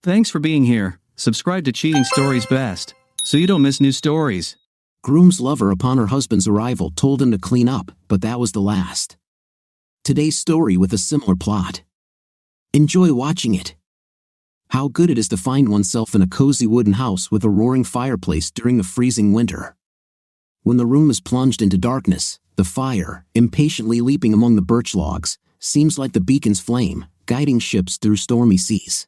Thanks for being here. Subscribe to Cheating Stories Best, so you don't miss new stories. Groom's lover upon her husband's arrival told him to clean up, but that was the last. Today's story with a similar plot. Enjoy watching it. How good it is to find oneself in a cozy wooden house with a roaring fireplace during the freezing winter. When the room is plunged into darkness, the fire, impatiently leaping among the birch logs, seems like the beacon's flame, guiding ships through stormy seas.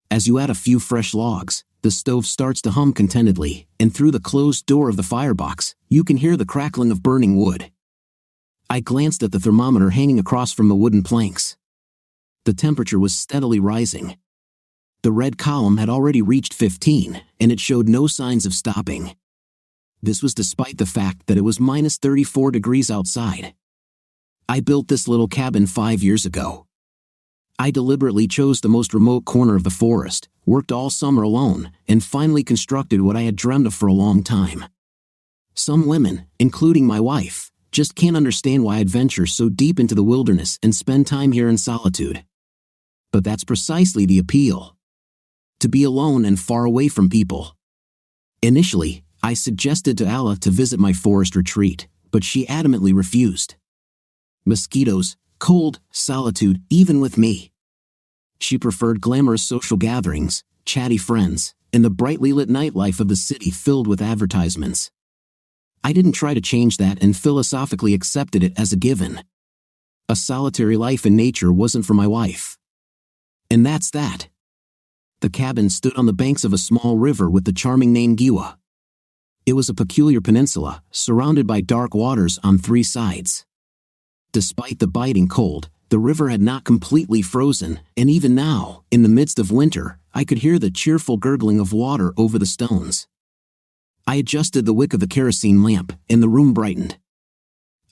As you add a few fresh logs, the stove starts to hum contentedly, and through the closed door of the firebox, you can hear the crackling of burning wood. I glanced at the thermometer hanging across from the wooden planks. The temperature was steadily rising. The red column had already reached 15, and it showed no signs of stopping. This was despite the fact that it was minus 34 degrees outside. I built this little cabin 5 years ago. I deliberately chose the most remote corner of the forest, worked all summer alone, and finally constructed what I had dreamed of for a long time. Some women, including my wife, just can't understand why I'd venture so deep into the wilderness and spend time here in solitude. But that's precisely the appeal. To be alone and far away from people. Initially, I suggested to Allah to visit my forest retreat, but she adamantly refused. Mosquitoes, cold, solitude, even with me. She preferred glamorous social gatherings, chatty friends, and the brightly lit nightlife of the city filled with advertisements. I didn't try to change that and philosophically accepted it as a given. A solitary life in nature wasn't for my wife. And that's that. The cabin stood on the banks of a small river with the charming name Giwa. It was a peculiar peninsula, surrounded by dark waters on 3 sides. Despite the biting cold, the river had not completely frozen, and even now, in the midst of winter, I could hear the cheerful gurgling of water over the stones. I adjusted the wick of the kerosene lamp, and the room brightened.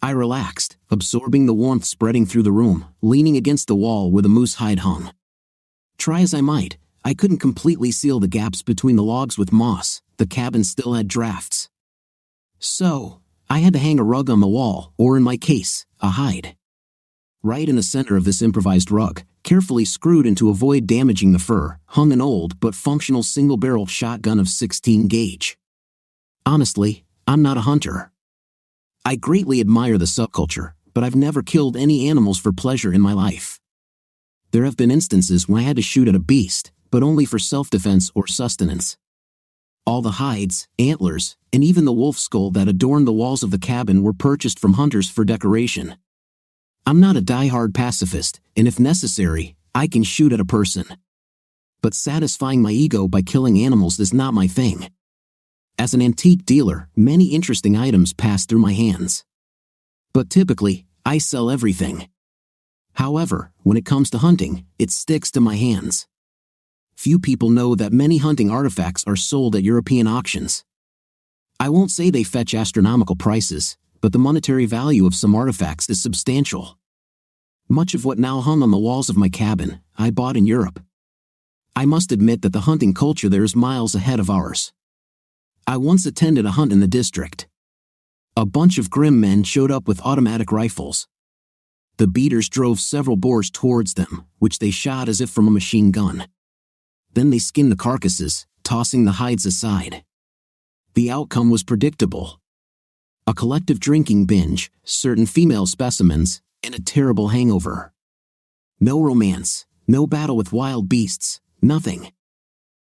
I relaxed, absorbing the warmth spreading through the room, leaning against the wall where the moose hide hung. Try as I might, I couldn't completely seal the gaps between the logs with moss. The cabin still had drafts. So, I had to hang a rug on the wall, or in my case, a hide. Right in the center of this improvised rug, carefully screwed in to avoid damaging the fur, hung an old but functional single-barrel shotgun of 16 gauge. Honestly, I'm not a hunter. I greatly admire the subculture, but I've never killed any animals for pleasure in my life. There have been instances when I had to shoot at a beast, but only for self-defense or sustenance. All the hides, antlers, and even the wolf skull that adorned the walls of the cabin were purchased from hunters for decoration. I'm not a die-hard pacifist, and if necessary, I can shoot at a person. But satisfying my ego by killing animals is not my thing. As an antique dealer, many interesting items pass through my hands. But typically, I sell everything. However, when it comes to hunting, it sticks to my hands. Few people know that many hunting artifacts are sold at European auctions. I won't say they fetch astronomical prices, but the monetary value of some artifacts is substantial. Much of what now hung on the walls of my cabin, I bought in Europe. I must admit that the hunting culture there is miles ahead of ours. I once attended a hunt in the district. A bunch of grim men showed up with automatic rifles. The beaters drove several boars towards them, which they shot as if from a machine gun. Then they skinned the carcasses, tossing the hides aside. The outcome was predictable. A collective drinking binge, certain female specimens, and a terrible hangover. No romance, no battle with wild beasts, nothing.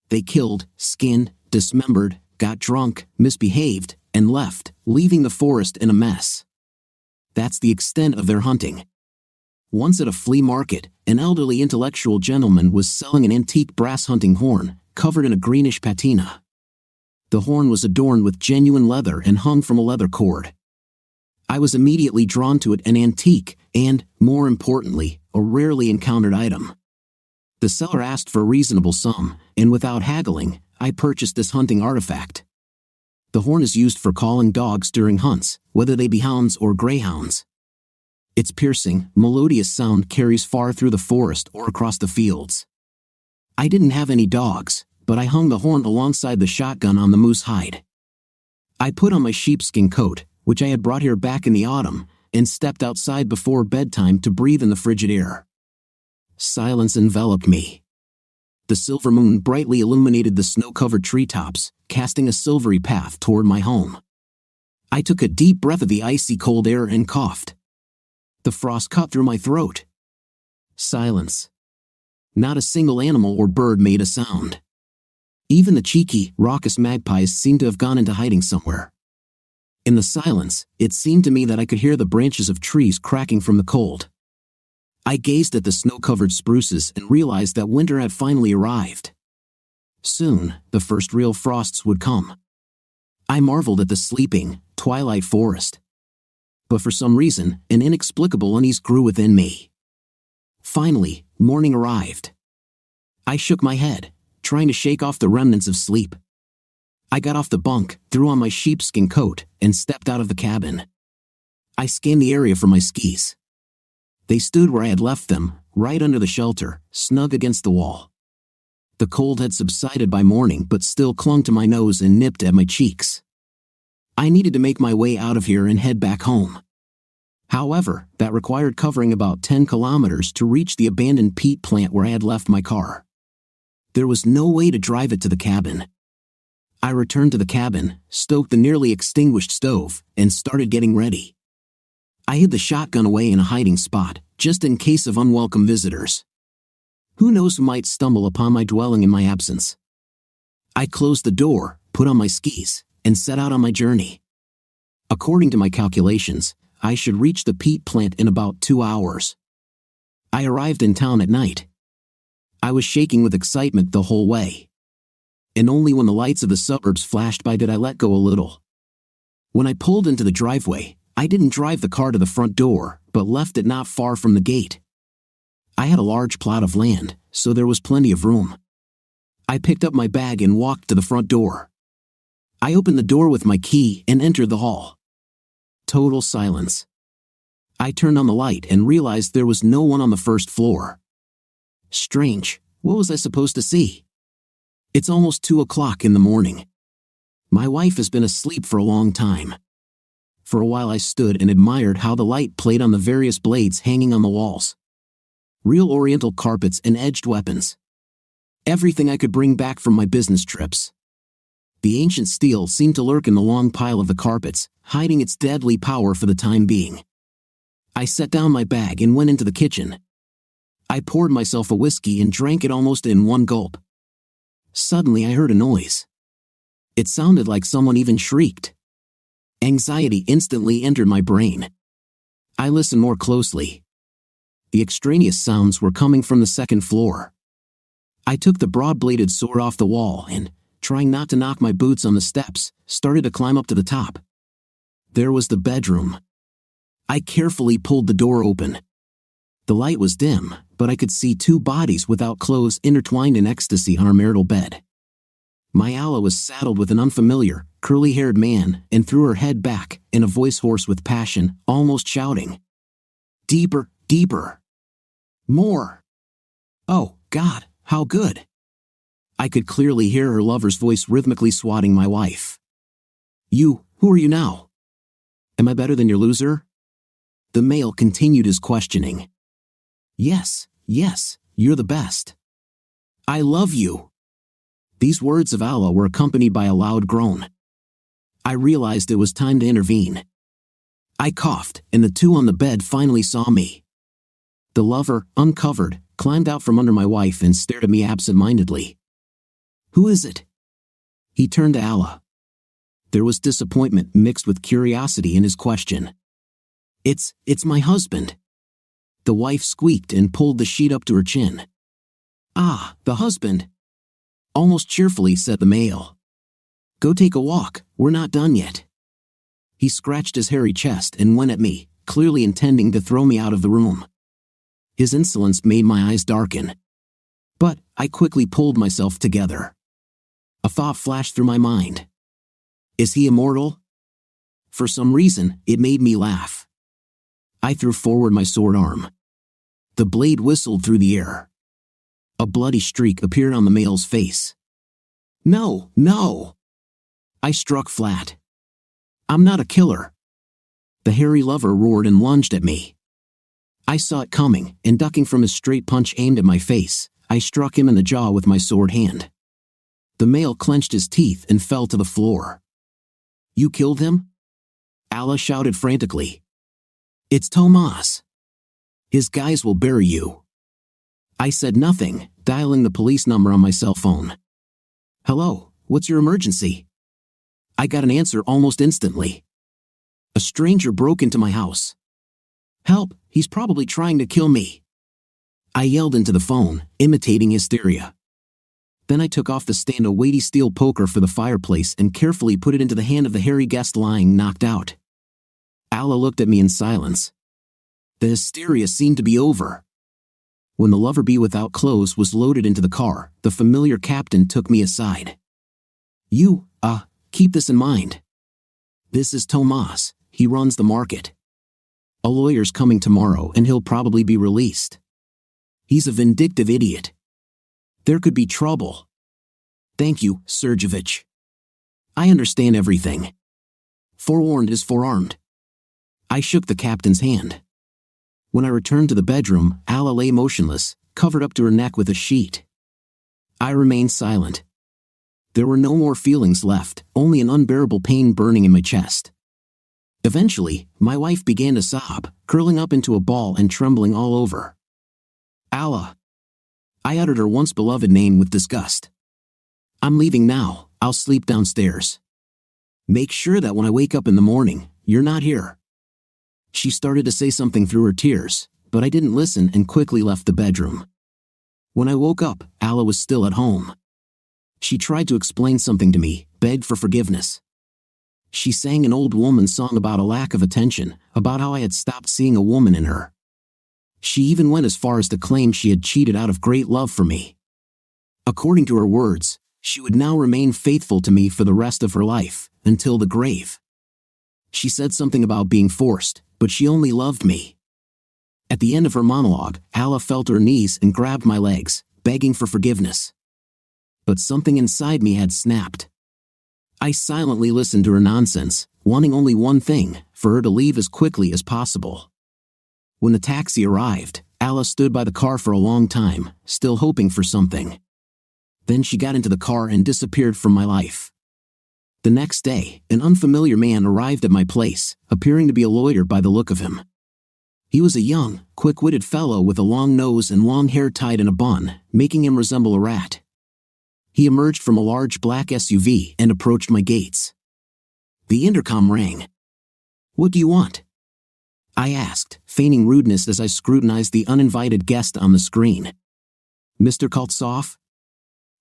They killed, skinned, dismembered, got drunk, misbehaved, and left, leaving the forest in a mess. That's the extent of their hunting. Once at a flea market, an elderly intellectual gentleman was selling an antique brass hunting horn, covered in a greenish patina. The horn was adorned with genuine leather and hung from a leather cord. I was immediately drawn to it, an antique, and, more importantly, a rarely encountered item. The seller asked for a reasonable sum, and without haggling, I purchased this hunting artifact. The horn is used for calling dogs during hunts, whether they be hounds or greyhounds. Its piercing, melodious sound carries far through the forest or across the fields. I didn't have any dogs, but I hung the horn alongside the shotgun on the moose hide. I put on my sheepskin coat, which I had brought here back in the autumn, and stepped outside before bedtime to breathe in the frigid air. Silence enveloped me. The silver moon brightly illuminated the snow-covered treetops, casting a silvery path toward my home. I took a deep breath of the icy cold air and coughed. The frost cut through my throat. Silence. Not a single animal or bird made a sound. Even the cheeky, raucous magpies seemed to have gone into hiding somewhere. In the silence, it seemed to me that I could hear the branches of trees cracking from the cold. I gazed at the snow-covered spruces and realized that winter had finally arrived. Soon, the first real frosts would come. I marveled at the sleeping, twilight forest. But for some reason, an inexplicable unease grew within me. Finally, morning arrived. I shook my head, trying to shake off the remnants of sleep. I got off the bunk, threw on my sheepskin coat, and stepped out of the cabin. I scanned the area for my skis. They stood where I had left them, right under the shelter, snug against the wall. The cold had subsided by morning but still clung to my nose and nipped at my cheeks. I needed to make my way out of here and head back home. However, that required covering about 10 kilometers to reach the abandoned peat plant where I had left my car. There was no way to drive it to the cabin. I returned to the cabin, stoked the nearly extinguished stove, and started getting ready. I hid the shotgun away in a hiding spot, just in case of unwelcome visitors. Who knows who might stumble upon my dwelling in my absence? I closed the door, put on my skis, and set out on my journey. According to my calculations, I should reach the peat plant in about 2 hours. I arrived in town at night. I was shaking with excitement the whole way. And only when the lights of the suburbs flashed by did I let go a little. When I pulled into the driveway, I didn't drive the car to the front door, but left it not far from the gate. I had a large plot of land, so there was plenty of room. I picked up my bag and walked to the front door. I opened the door with my key and entered the hall. Total silence. I turned on the light and realized there was no one on the first floor. Strange, what was I supposed to see? It's almost 2 o'clock in the morning. My wife has been asleep for a long time. For a while I stood and admired how the light played on the various blades hanging on the walls. Real oriental carpets and edged weapons. Everything I could bring back from my business trips. The ancient steel seemed to lurk in the long pile of the carpets, hiding its deadly power for the time being. I set down my bag and went into the kitchen. I poured myself a whiskey and drank it almost in one gulp. Suddenly I heard a noise. It sounded like someone even shrieked. Anxiety instantly entered my brain. I listened more closely. The extraneous sounds were coming from the second floor. I took the broad-bladed sword off the wall and, trying not to knock my boots on the steps, started to climb up to the top. There was the bedroom. I carefully pulled the door open. The light was dim, but I could see 2 bodies without clothes intertwined in ecstasy on our marital bed. My Alla was saddled with an unfamiliar, curly-haired man and threw her head back, in a voice hoarse with passion, almost shouting. Deeper, deeper. More. Oh, God, how good. I could clearly hear her lover's voice rhythmically swatting my wife. You, who are you now? Am I better than your loser? The male continued his questioning. Yes, you're the best. I love you. These words of Allah were accompanied by a loud groan. I realized it was time to intervene. I coughed, and the 2 on the bed finally saw me. The lover, uncovered, climbed out from under my wife and stared at me absent-mindedly. Who is it? He turned to Allah. There was disappointment mixed with curiosity in his question. It's my husband. The wife squeaked and pulled the sheet up to her chin. Ah, the husband. Almost cheerfully said the male. Go take a walk, we're not done yet. He scratched his hairy chest and went at me, clearly intending to throw me out of the room. His insolence made my eyes darken. But I quickly pulled myself together. A thought flashed through my mind. Is he immortal? For some reason, it made me laugh. I threw forward my sword arm. The blade whistled through the air. A bloody streak appeared on the male's face. No! I struck flat. I'm not a killer. The hairy lover roared and lunged at me. I saw it coming, and ducking from his straight punch aimed at my face, I struck him in the jaw with my sword hand. The male clenched his teeth and fell to the floor. "You killed him?" Allah shouted frantically. "It's Tomas. His guys will bury you." I said nothing, dialing the police number on my cell phone. "Hello, what's your emergency?" I got an answer almost instantly. "A stranger broke into my house. Help, he's probably trying to kill me." I yelled into the phone, imitating hysteria. Then I took off the stand a weighty steel poker for the fireplace and carefully put it into the hand of the hairy guest lying knocked out. Allah looked at me in silence. The hysteria seemed to be over. When the lover-bee without clothes was loaded into the car, the familiar captain took me aside. "You, keep this in mind. This is Tomas, he runs the market. A lawyer's coming tomorrow and he'll probably be released. He's a vindictive idiot. There could be trouble. Thank you, Sergevich. I understand everything. Forewarned is forearmed." I shook the captain's hand. When I returned to the bedroom, Allah lay motionless, covered up to her neck with a sheet. I remained silent. There were no more feelings left, only an unbearable pain burning in my chest. Eventually, my wife began to sob, curling up into a ball and trembling all over. "Allah." I uttered her once beloved name with disgust. "I'm leaving now, I'll sleep downstairs. Make sure that when I wake up in the morning, you're not here." She started to say something through her tears, but I didn't listen and quickly left the bedroom. When I woke up, Allah was still at home. She tried to explain something to me, begged for forgiveness. She sang an old woman's song about a lack of attention, about how I had stopped seeing a woman in her. She even went as far as to claim she had cheated out of great love for me. According to her words, she would now remain faithful to me for the rest of her life, until the grave. She said something about being forced, but she only loved me. At the end of her monologue, Allah fell to her knees and grabbed my legs, begging for forgiveness. But something inside me had snapped. I silently listened to her nonsense, wanting only one thing, for her to leave as quickly as possible. When the taxi arrived, Allah stood by the car for a long time, still hoping for something. Then she got into the car and disappeared from my life. The next day, an unfamiliar man arrived at my place, appearing to be a lawyer by the look of him. He was a young, quick-witted fellow with a long nose and long hair tied in a bun, making him resemble a rat. He emerged from a large black SUV and approached my gates. The intercom rang. "What do you want?" I asked, feigning rudeness as I scrutinized the uninvited guest on the screen. "Mr. Koltsov?"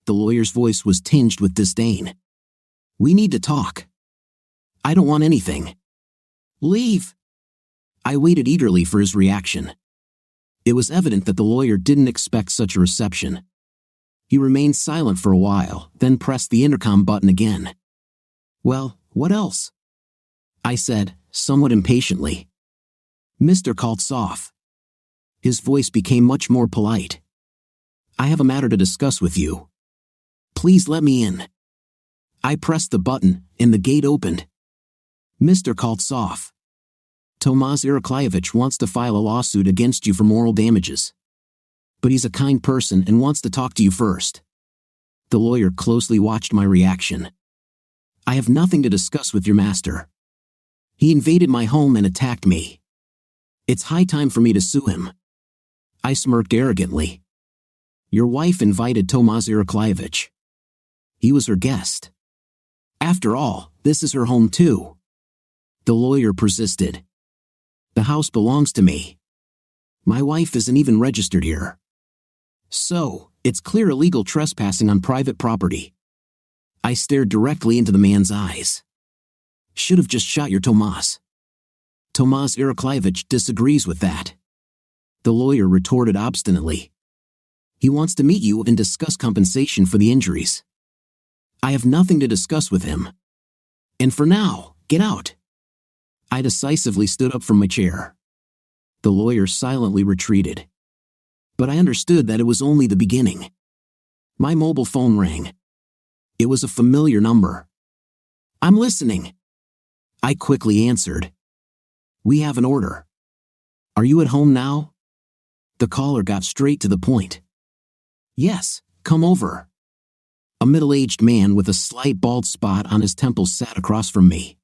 The lawyer's voice was tinged with disdain. "We need to talk." "I don't want anything." "Leave." I waited eagerly for his reaction. It was evident that the lawyer didn't expect such a reception. He remained silent for a while, then pressed the intercom button again. "Well, what else?" I said, somewhat impatiently. "Mr. Koltsov." His voice became much more polite. "I have a matter to discuss with you. Please let me in." I pressed the button, and the gate opened. "Mr. Koltsov, Tomas Iraklievich wants to file a lawsuit against you for moral damages. But he's a kind person and wants to talk to you first." The lawyer closely watched my reaction. "I have nothing to discuss with your master. He invaded my home and attacked me. It's high time for me to sue him." I smirked arrogantly. "Your wife invited Tomas Iraklievich. He was her guest. After all, this is her home too." The lawyer persisted. "The house belongs to me. My wife isn't even registered here. So, it's clear illegal trespassing on private property." I stared directly into the man's eyes. "Should have just shot your Tomas. Tomas Iraklievich disagrees with that." The lawyer retorted obstinately. "He wants to meet you and discuss compensation for the injuries. I have nothing to discuss with him. And for now, get out." I decisively stood up from my chair. The lawyer silently retreated. But I understood that it was only the beginning. My mobile phone rang. It was a familiar number. "I'm listening." I quickly answered. "We have an order. Are you at home now?" The caller got straight to the point. Yes, come over. A middle-aged man with a slight bald spot on his temples sat across from me.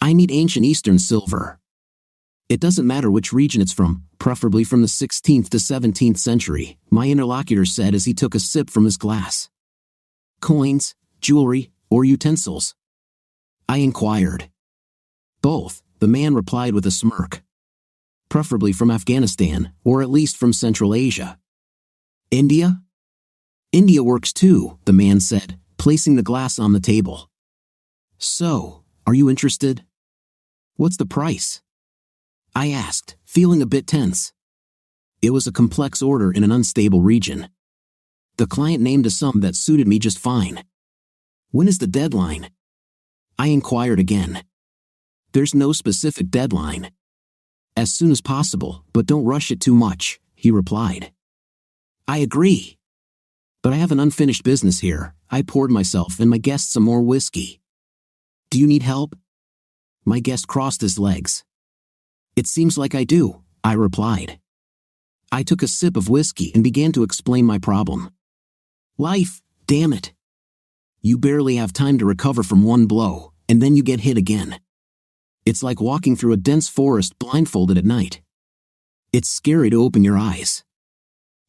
I need ancient Eastern silver. It doesn't matter which region it's from, preferably from the 16th to 17th century, my interlocutor said as he took a sip from his glass. Coins, jewelry, or utensils? I inquired. Both, the man replied with a smirk. Preferably from Afghanistan, or at least from Central Asia. India? India works too, the man said, placing the glass on the table. So, are you interested? What's the price? I asked, feeling a bit tense. It was a complex order in an unstable region. The client named a sum that suited me just fine. When is the deadline? I inquired again. There's no specific deadline. As soon as possible, but don't rush it too much, he replied. I agree. But I have an unfinished business here. I poured myself and my guest some more whiskey. Do you need help? My guest crossed his legs. It seems like I do, I replied. I took a sip of whiskey and began to explain my problem. Life, damn it. You barely have time to recover from one blow, and then you get hit again. It's like walking through a dense forest blindfolded at night. It's scary to open your eyes.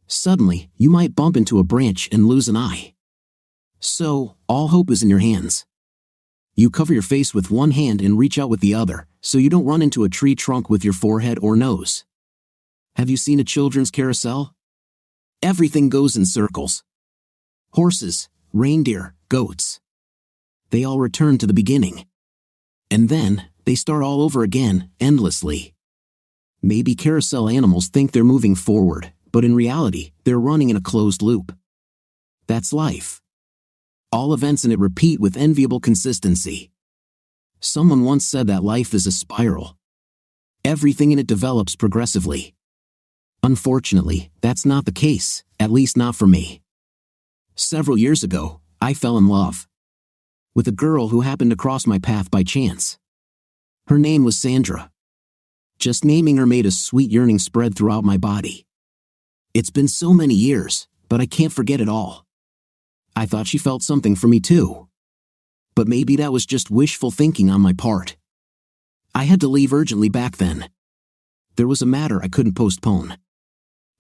Suddenly, you might bump into a branch and lose an eye. So, all hope is in your hands. You cover your face with one hand and reach out with the other, so you don't run into a tree trunk with your forehead or nose. Have you seen a children's carousel? Everything goes in circles. Horses, reindeer, goats. They all return to the beginning. And then, they start all over again, endlessly. Maybe carousel animals think they're moving forward, but in reality, they're running in a closed loop. That's life. All events in it repeat with enviable consistency. Someone once said that life is a spiral. Everything in it develops progressively. Unfortunately, that's not the case, at least not for me. Several years ago, I fell in love with a girl who happened to cross my path by chance. Her name was Sandra. Just naming her made a sweet yearning spread throughout my body. It's been so many years, but I can't forget it all. I thought she felt something for me too. But maybe that was just wishful thinking on my part. I had to leave urgently back then. There was a matter I couldn't postpone.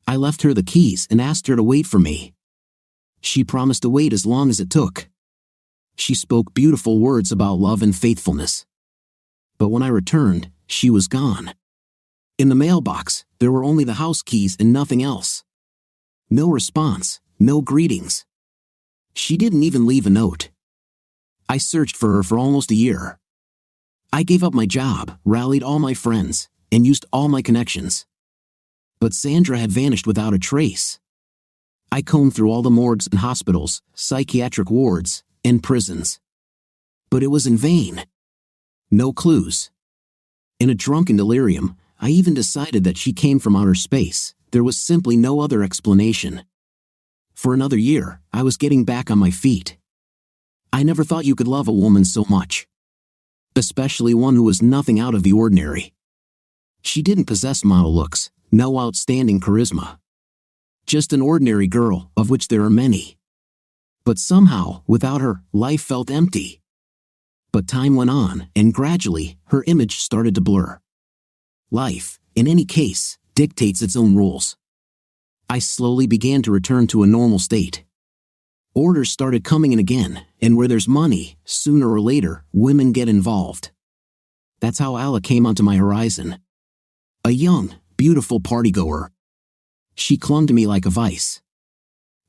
I left her the keys and asked her to wait for me. She promised to wait as long as it took. She spoke beautiful words about love and faithfulness. But when I returned, she was gone. In the mailbox, there were only the house keys and nothing else. No response, no greetings. She didn't even leave a note. I searched for her for almost a year. I gave up my job, rallied all my friends, and used all my connections. But Sandra had vanished without a trace. I combed through all the morgues and hospitals, psychiatric wards, and prisons. But it was in vain. No clues. In a drunken delirium, I even decided that she came from outer space. There was simply no other explanation. For another year, I was getting back on my feet. I never thought you could love a woman so much. Especially one who was nothing out of the ordinary. She didn't possess model looks, no outstanding charisma. Just an ordinary girl, of which there are many. But somehow, without her, life felt empty. But time went on, and gradually, her image started to blur. Life, in any case, dictates its own rules. I slowly began to return to a normal state. Orders started coming in again, and where there's money, sooner or later, women get involved. That's how Alla came onto my horizon. A young, beautiful partygoer. She clung to me like a vice.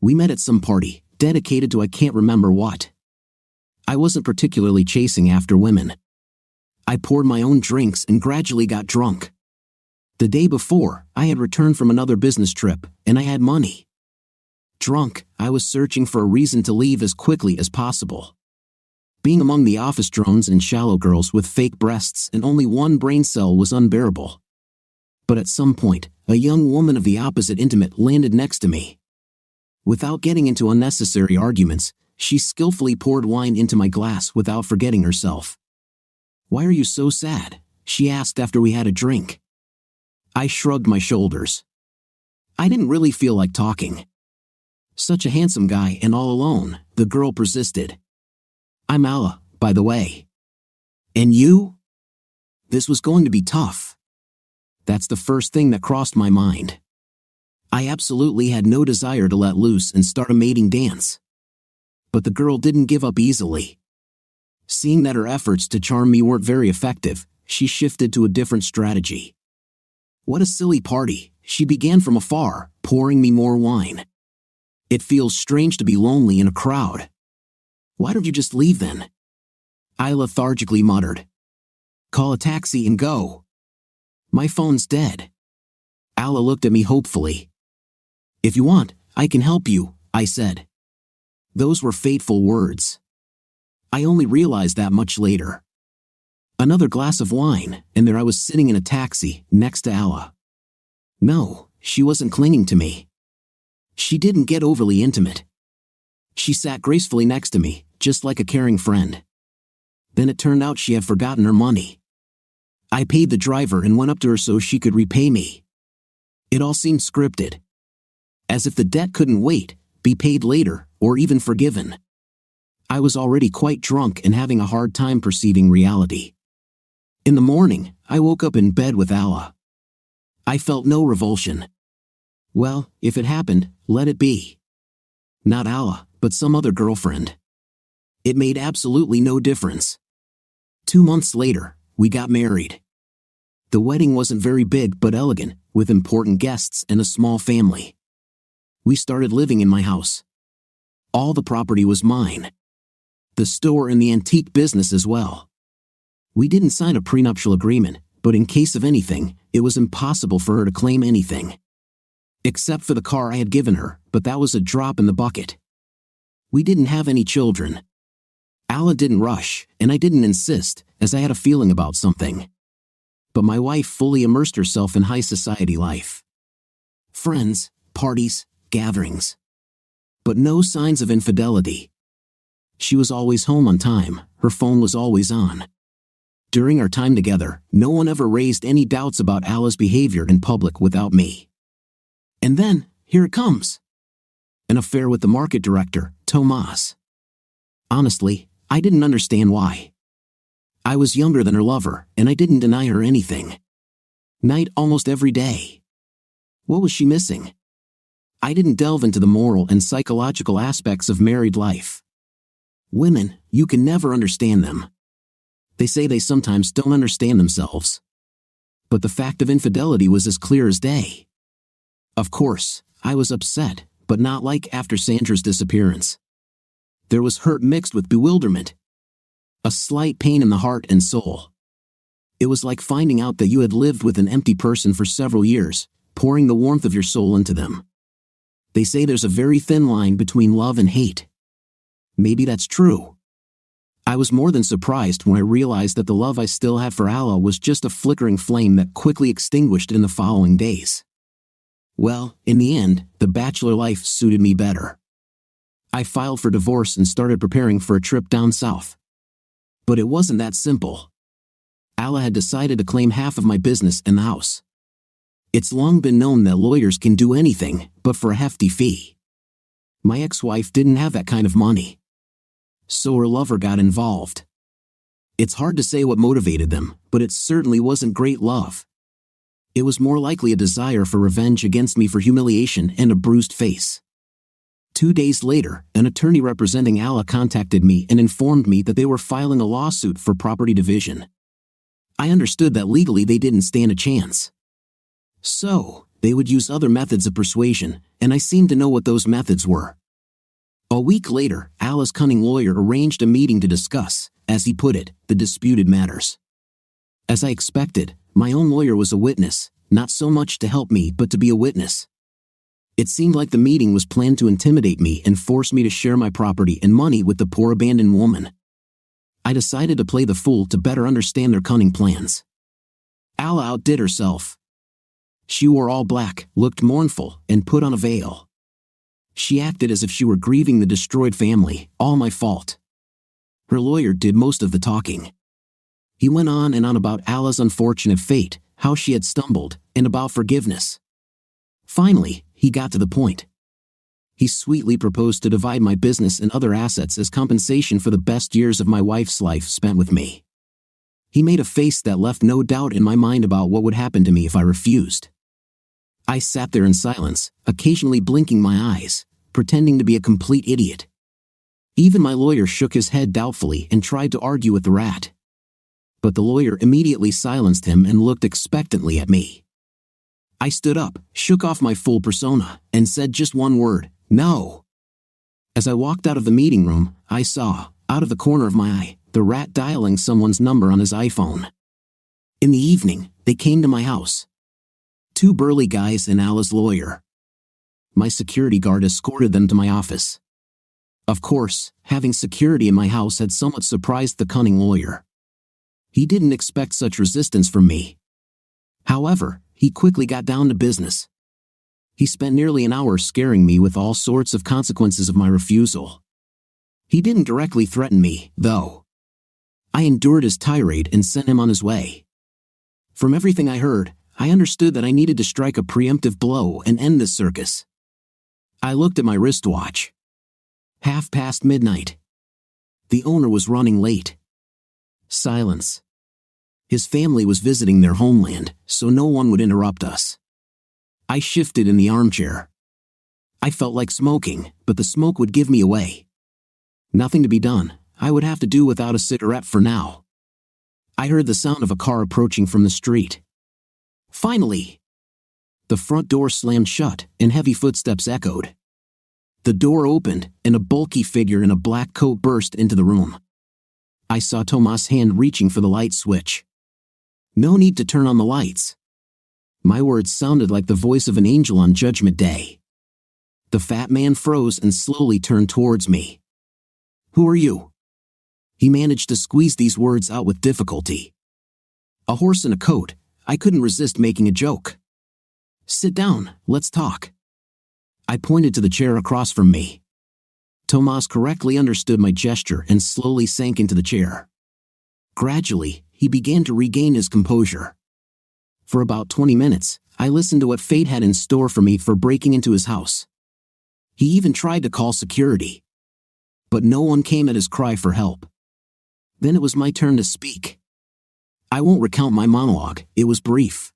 We met at some party, dedicated to I can't remember what. I wasn't particularly chasing after women. I poured my own drinks and gradually got drunk. The day before, I had returned from another business trip, and I had money. Drunk, I was searching for a reason to leave as quickly as possible. Being among the office drones and shallow girls with fake breasts and only one brain cell was unbearable. But at some point, a young woman of the opposite intimate landed next to me. Without getting into unnecessary arguments, she skillfully poured wine into my glass without forgetting herself. "Why are you so sad?" she asked after we had a drink. I shrugged my shoulders. I didn't really feel like talking. Such a handsome guy and all alone, the girl persisted. I'm Allah, by the way. And you? This was going to be tough. That's the first thing that crossed my mind. I absolutely had no desire to let loose and start a mating dance. But the girl didn't give up easily. Seeing that her efforts to charm me weren't very effective, she shifted to a different strategy. What a silly party, she began from afar, pouring me more wine. It feels strange to be lonely in a crowd. Why don't you just leave then? I lethargically muttered. Call a taxi and go. My phone's dead. Allah looked at me hopefully. If you want, I can help you, I said. Those were fateful words. I only realized that much later. Another glass of wine, and there I was sitting in a taxi, next to Allah. No, she wasn't clinging to me. She didn't get overly intimate. She sat gracefully next to me, just like a caring friend. Then it turned out she had forgotten her money. I paid the driver and went up to her so she could repay me. It all seemed scripted. As if the debt couldn't wait, be paid later, or even forgiven. I was already quite drunk and having a hard time perceiving reality. In the morning, I woke up in bed with Allah. I felt no revulsion. Well, if it happened, let it be. Not Allah, but some other girlfriend. It made absolutely no difference. 2 months later, we got married. The wedding wasn't very big but elegant, with important guests and a small family. We started living in my house. All the property was mine. The store and the antique business as well. We didn't sign a prenuptial agreement, but in case of anything, it was impossible for her to claim anything. Except for the car I had given her, but that was a drop in the bucket. We didn't have any children. Allah didn't rush, and I didn't insist, as I had a feeling about something. But my wife fully immersed herself in high society life. Friends, parties, gatherings. But no signs of infidelity. She was always home on time, her phone was always on. During our time together, no one ever raised any doubts about Allah's behavior in public without me. And then, here it comes. An affair with the market director, Tomas. Honestly, I didn't understand why. I was younger than her lover, and I didn't deny her anything. Night almost every day. What was she missing? I didn't delve into the moral and psychological aspects of married life. Women, you can never understand them. They say they sometimes don't understand themselves. But the fact of infidelity was as clear as day. Of course, I was upset, but not like after Sandra's disappearance. There was hurt mixed with bewilderment. A slight pain in the heart and soul. It was like finding out that you had lived with an empty person for several years, pouring the warmth of your soul into them. They say there's a very thin line between love and hate. Maybe that's true. I was more than surprised when I realized that the love I still had for Allah was just a flickering flame that quickly extinguished in the following days. Well, in the end, the bachelor life suited me better. I filed for divorce and started preparing for a trip down south. But it wasn't that simple. Allah had decided to claim half of my business and the house. It's long been known that lawyers can do anything, but for a hefty fee. My ex-wife didn't have that kind of money. So her lover got involved. It's hard to say what motivated them, but it certainly wasn't great love. It was more likely a desire for revenge against me for humiliation and a bruised face. 2 days later, an attorney representing Allah contacted me and informed me that they were filing a lawsuit for property division. I understood that legally they didn't stand a chance. So, they would use other methods of persuasion, and I seemed to know what those methods were. A week later, Allah's cunning lawyer arranged a meeting to discuss, as he put it, the disputed matters. As I expected, my own lawyer was a witness, not so much to help me but to be a witness. It seemed like the meeting was planned to intimidate me and force me to share my property and money with the poor abandoned woman. I decided to play the fool to better understand their cunning plans. Allah outdid herself. She wore all black, looked mournful, and put on a veil. She acted as if she were grieving the destroyed family, all my fault. Her lawyer did most of the talking. He went on and on about Allah's unfortunate fate, how she had stumbled, and about forgiveness. Finally, he got to the point. He sweetly proposed to divide my business and other assets as compensation for the best years of my wife's life spent with me. He made a face that left no doubt in my mind about what would happen to me if I refused. I sat there in silence, occasionally blinking my eyes, pretending to be a complete idiot. Even my lawyer shook his head doubtfully and tried to argue with the rat. But the lawyer immediately silenced him and looked expectantly at me. I stood up, shook off my full persona, and said just one word, "No." As I walked out of the meeting room, I saw, out of the corner of my eye, the rat dialing someone's number on his iPhone. In the evening, they came to my house. 2 burly guys and Alice's lawyer. My security guard escorted them to my office. Of course, having security in my house had somewhat surprised the cunning lawyer. He didn't expect such resistance from me. However, he quickly got down to business. He spent nearly an hour scaring me with all sorts of consequences of my refusal. He didn't directly threaten me, though. I endured his tirade and sent him on his way. From everything I heard, I understood that I needed to strike a preemptive blow and end this circus. I looked at my wristwatch. midnight. The owner was running late. Silence. His family was visiting their homeland, so no one would interrupt us. I shifted in the armchair. I felt like smoking, but the smoke would give me away. Nothing to be done. I would have to do without a cigarette for now. I heard the sound of a car approaching from the street. Finally! The front door slammed shut, and heavy footsteps echoed. The door opened, and a bulky figure in a black coat burst into the room. I saw Tomas' hand reaching for the light switch. No need to turn on the lights. My words sounded like the voice of an angel on Judgment Day. The fat man froze and slowly turned towards me. "Who are you?" He managed to squeeze these words out with difficulty. "A horse in a coat." I couldn't resist making a joke. "Sit down, let's talk." I pointed to the chair across from me. Tomas correctly understood my gesture and slowly sank into the chair. Gradually, he began to regain his composure. For about 20 minutes, I listened to what fate had in store for me for breaking into his house. He even tried to call security. But no one came at his cry for help. Then it was my turn to speak. I won't recount my monologue, it was brief.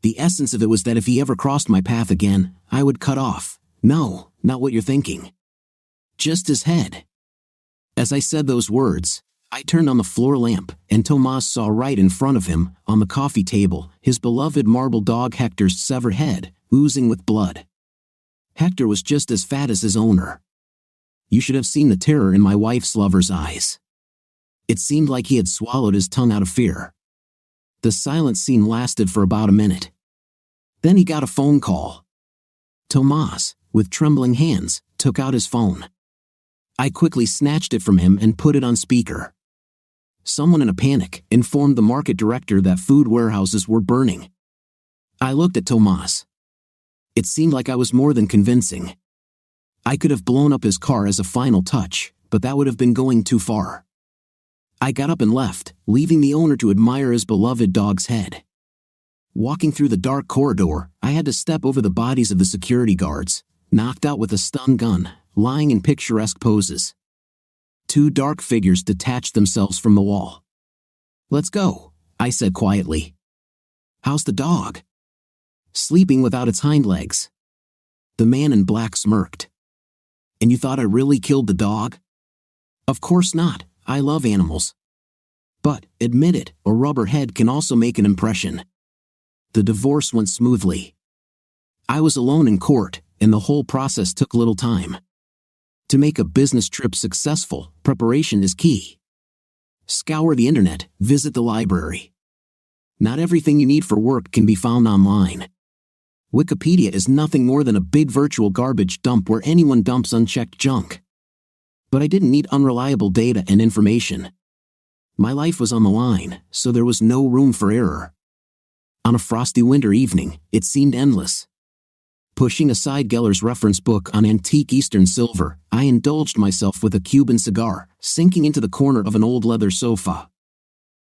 The essence of it was that if he ever crossed my path again, I would cut off. No, not what you're thinking. Just his head. As I said those words, I turned on the floor lamp, and Tomas saw right in front of him, on the coffee table, his beloved marble dog Hector's severed head, oozing with blood. Hector was just as fat as his owner. You should have seen the terror in my wife's lover's eyes. It seemed like he had swallowed his tongue out of fear. The silent scene lasted for about a minute. Then he got a phone call. Tomas, with trembling hands, took out his phone. I quickly snatched it from him and put it on speaker. Someone in a panic informed the market director that food warehouses were burning. I looked at Tomas. It seemed like I was more than convincing. I could have blown up his car as a final touch, but that would have been going too far. I got up and left, leaving the owner to admire his beloved dog's head. Walking through the dark corridor, I had to step over the bodies of the security guards, knocked out with a stun gun, lying in picturesque poses. 2 dark figures detached themselves from the wall. "Let's go," I said quietly. "How's the dog?" "Sleeping without its hind legs." The man in black smirked. "And you thought I really killed the dog?" "Of course not. I love animals. But, admit it, a rubber head can also make an impression." The divorce went smoothly. I was alone in court, and the whole process took little time. To make a business trip successful, preparation is key. Scour the internet, visit the library. Not everything you need for work can be found online. Wikipedia is nothing more than a big virtual garbage dump where anyone dumps unchecked junk. But I didn't need unreliable data and information. My life was on the line, so there was no room for error. On a frosty winter evening, it seemed endless. Pushing aside Geller's reference book on antique Eastern silver, I indulged myself with a Cuban cigar, sinking into the corner of an old leather sofa.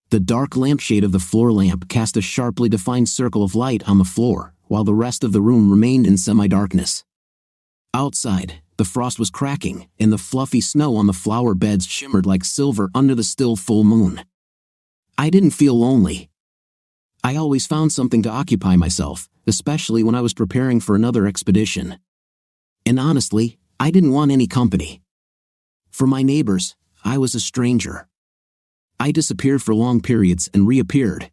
The dark lampshade of the floor lamp cast a sharply defined circle of light on the floor, while the rest of the room remained in semi-darkness. Outside, the frost was cracking, and the fluffy snow on the flower beds shimmered like silver under the still full moon. I didn't feel lonely. I always found something to occupy myself, especially when I was preparing for another expedition. And honestly, I didn't want any company. For my neighbors, I was a stranger. I disappeared for long periods and reappeared.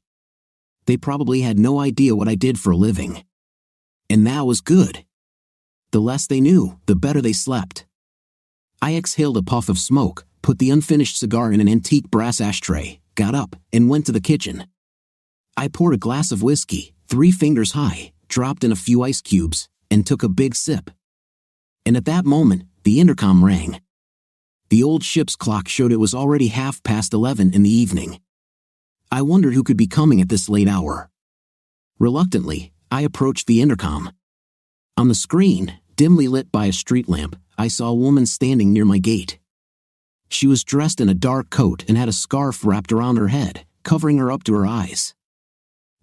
They probably had no idea what I did for a living. And that was good. The less they knew, the better they slept. I exhaled a puff of smoke, put the unfinished cigar in an antique brass ashtray, got up, and went to the kitchen. I poured a glass of whiskey, 3 fingers high, dropped in a few ice cubes, and took a big sip. And at that moment, the intercom rang. The old ship's clock showed it was already 11:30 in the evening. I wondered who could be coming at this late hour. Reluctantly, I approached the intercom. On the screen, dimly lit by a street lamp, I saw a woman standing near my gate. She was dressed in a dark coat and had a scarf wrapped around her head, covering her up to her eyes.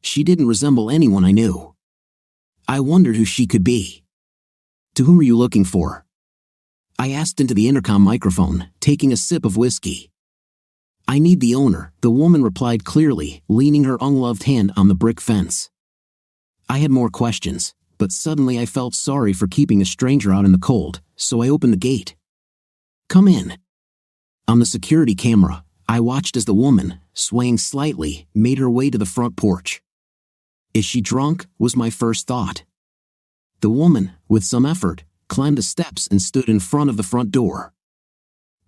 She didn't resemble anyone I knew. I wondered who she could be. "To whom are you looking for?" I asked into the intercom microphone, taking a sip of whiskey. "I need the owner," the woman replied clearly, leaning her ungloved hand on the brick fence. I had more questions, but suddenly I felt sorry for keeping a stranger out in the cold, so I opened the gate. "Come in." On the security camera, I watched as the woman, swaying slightly, made her way to the front porch. "Is she drunk?" was my first thought. The woman, with some effort, climbed the steps and stood in front of the front door.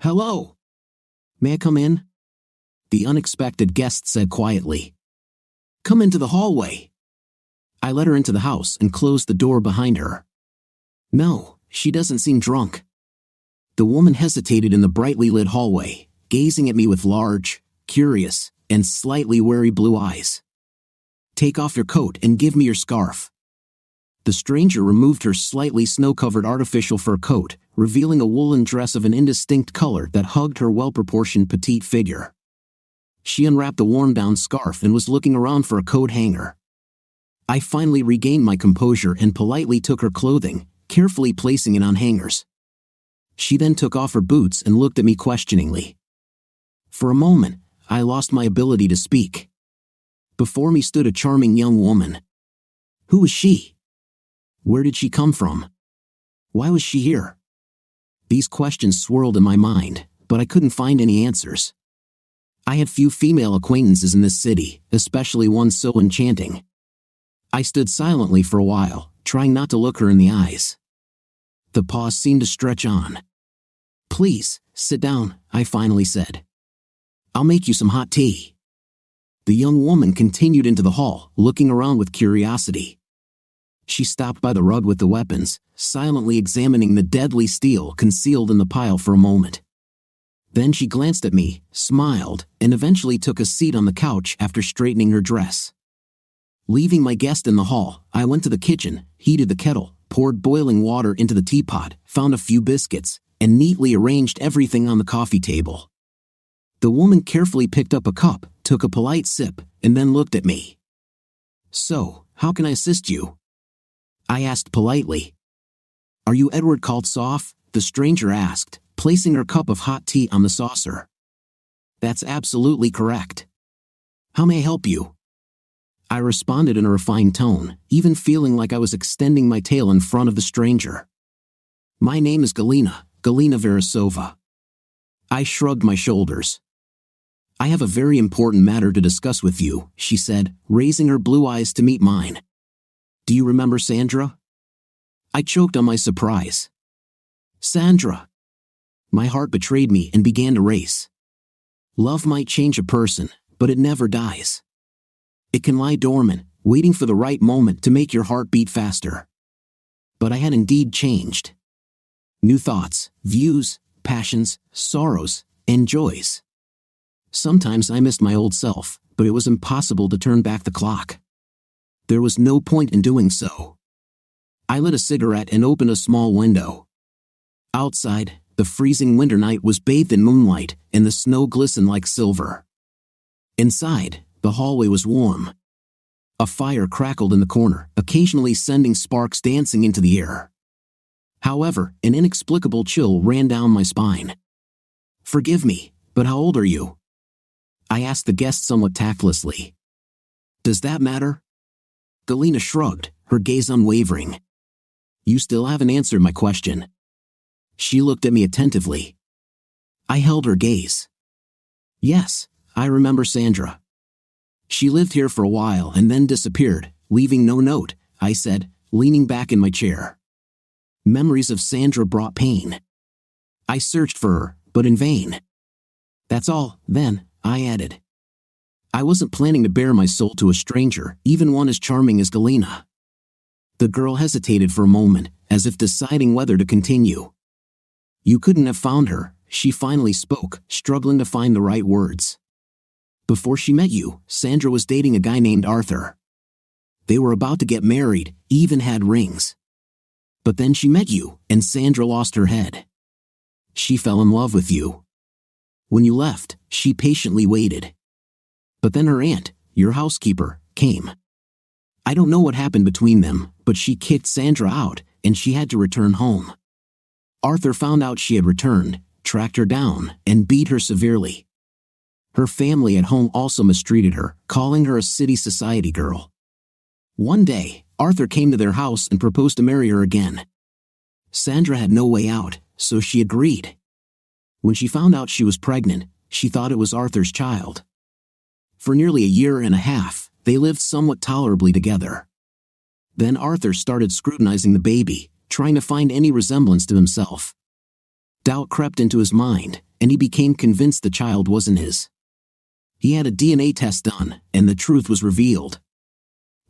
"Hello. May I come in?" the unexpected guest said quietly. "Come into the hallway." I let her into the house and closed the door behind her. "No, she doesn't seem drunk." The woman hesitated in the brightly lit hallway, gazing at me with large, curious, and slightly wary blue eyes. "Take off your coat and give me your scarf." The stranger removed her slightly snow-covered artificial fur coat, revealing a woolen dress of an indistinct color that hugged her well-proportioned petite figure. She unwrapped a worn-down scarf and was looking around for a coat hanger. I finally regained my composure and politely took her clothing, carefully placing it on hangers. She then took off her boots and looked at me questioningly. For a moment, I lost my ability to speak. Before me stood a charming young woman. Who was she? Where did she come from? Why was she here? These questions swirled in my mind, but I couldn't find any answers. I had few female acquaintances in this city, especially one so enchanting. I stood silently for a while, trying not to look her in the eyes. The pause seemed to stretch on. "Please, sit down," I finally said. "I'll make you some hot tea." The young woman continued into the hall, looking around with curiosity. She stopped by the rug with the weapons, silently examining the deadly steel concealed in the pile for a moment. Then she glanced at me, smiled, and eventually took a seat on the couch after straightening her dress. Leaving my guest in the hall, I went to the kitchen, heated the kettle, poured boiling water into the teapot, found a few biscuits, and neatly arranged everything on the coffee table. The woman carefully picked up a cup, took a polite sip, and then looked at me. "So, how can I assist you?" I asked politely. "Are you Edward Kaltsoff?" the stranger asked, placing her cup of hot tea on the saucer. "That's absolutely correct. How may I help you?" I responded in a refined tone, even feeling like I was extending my tail in front of the stranger. "My name is Galina Verasova." I shrugged my shoulders. "I have a very important matter to discuss with you," she said, raising her blue eyes to meet mine. "Do you remember Sandra?" I choked on my surprise. Sandra. My heart betrayed me and began to race. Love might change a person, but it never dies. It can lie dormant, waiting for the right moment to make your heart beat faster. But I had indeed changed. New thoughts, views, passions, sorrows, and joys. Sometimes I missed my old self, but it was impossible to turn back the clock. There was no point in doing so. I lit a cigarette and opened a small window. Outside, the freezing winter night was bathed in moonlight, and the snow glistened like silver. Inside, the hallway was warm. A fire crackled in the corner, occasionally sending sparks dancing into the air. However, an inexplicable chill ran down my spine. "Forgive me, but how old are you?" I asked the guest somewhat tactlessly. "Does that matter?" Galina shrugged, her gaze unwavering. "You still haven't answered my question." She looked at me attentively. I held her gaze. "Yes, I remember Sandra. She lived here for a while and then disappeared, leaving no note," I said, leaning back in my chair. Memories of Sandra brought pain. I searched for her, but in vain. "That's all, then," I added. I wasn't planning to bare my soul to a stranger, even one as charming as Galina. The girl hesitated for a moment, as if deciding whether to continue. "You couldn't have found her," she finally spoke, struggling to find the right words. "Before she met you, Sandra was dating a guy named Arthur. They were about to get married, even had rings. But then she met you, and Sandra lost her head. She fell in love with you. When you left, she patiently waited. But then her aunt, your housekeeper, came. I don't know what happened between them, but she kicked Sandra out, and she had to return home. Arthur found out she had returned, tracked her down, and beat her severely. Her family at home also mistreated her, calling her a city society girl. One day, Arthur came to their house and proposed to marry her again. Sandra had no way out, so she agreed. When she found out she was pregnant, she thought it was Arthur's child. For nearly a year and a half, they lived somewhat tolerably together. Then Arthur started scrutinizing the baby, trying to find any resemblance to himself. Doubt crept into his mind, and he became convinced the child wasn't his. He had a DNA test done, and the truth was revealed.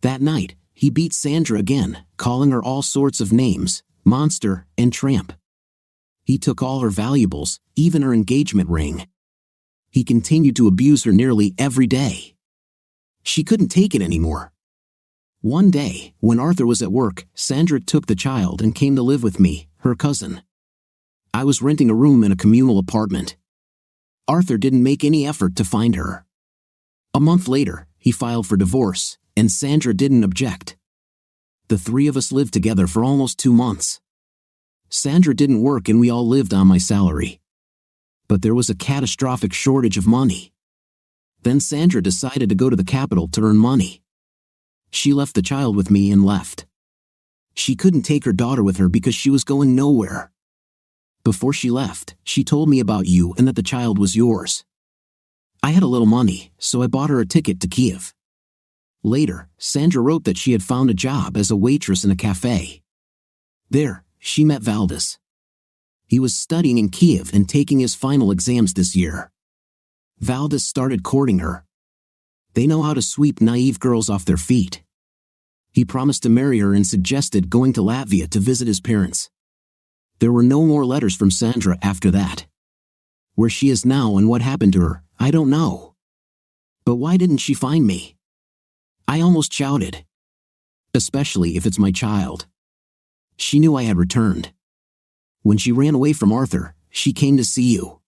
That night, he beat Sandra again, calling her all sorts of names, monster and tramp. He took all her valuables, even her engagement ring. He continued to abuse her nearly every day. She couldn't take it anymore. One day, when Arthur was at work, Sandra took the child and came to live with me, her cousin. I was renting a room in a communal apartment. Arthur didn't make any effort to find her. A month later, he filed for divorce, and Sandra didn't object. The three of us lived together for almost 2 months. Sandra didn't work and we all lived on my salary. But there was a catastrophic shortage of money. Then Sandra decided to go to the capital to earn money. She left the child with me and left. She couldn't take her daughter with her because she was going nowhere. Before she left, she told me about you and that the child was yours. I had a little money, so I bought her a ticket to Kiev. Later, Sandra wrote that she had found a job as a waitress in a cafe. There, she met Valdis. He was studying in Kiev and taking his final exams this year. Valdis started courting her. They know how to sweep naive girls off their feet. He promised to marry her and suggested going to Latvia to visit his parents. There were no more letters from Sandra after that. Where she is now and what happened to her, I don't know. But why didn't she find me? I almost shouted. Especially if it's my child. She knew I had returned. When she ran away from Arthur, she came to see you.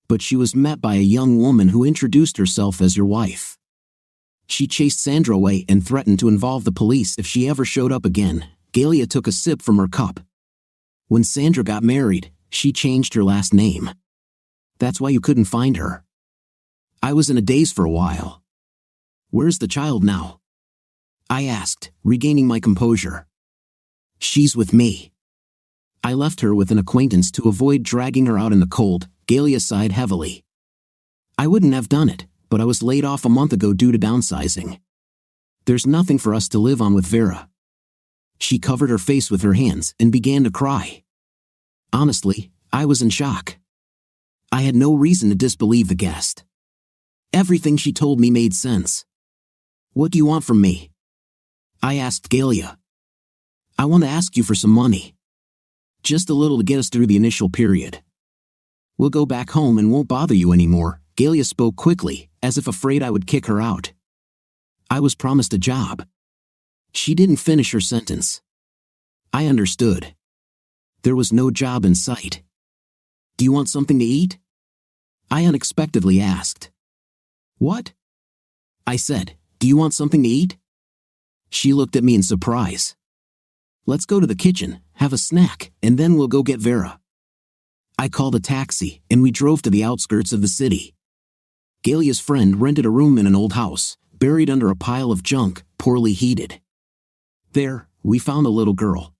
But she was met by a young woman who introduced herself as your wife. She chased Sandra away and threatened to involve the police if she ever showed up again. Galia took a sip from her cup. When Sandra got married, she changed her last name. That's why you couldn't find her. I was in a daze for a while. Where's the child now? I asked, regaining my composure. She's with me. I left her with an acquaintance to avoid dragging her out in the cold. Galia sighed heavily. I wouldn't have done it, but I was laid off a month ago due to downsizing. There's nothing for us to live on with Vera. She covered her face with her hands and began to cry. Honestly, I was in shock. I had no reason to disbelieve the guest. Everything she told me made sense. What do you want from me? I asked Galia. I want to ask you for some money. Just a little to get us through the initial period. We'll go back home and won't bother you anymore. Galia spoke quickly, as if afraid I would kick her out. I was promised a job. She didn't finish her sentence. I understood. There was no job in sight. Do you want something to eat? I unexpectedly asked. What? I said, do you want something to eat? She looked at me in surprise. Let's go to the kitchen, have a snack, and then we'll go get Vera. I called a taxi, and we drove to the outskirts of the city. Galia's friend rented a room in an old house, buried under a pile of junk, poorly heated. There, we found a little girl.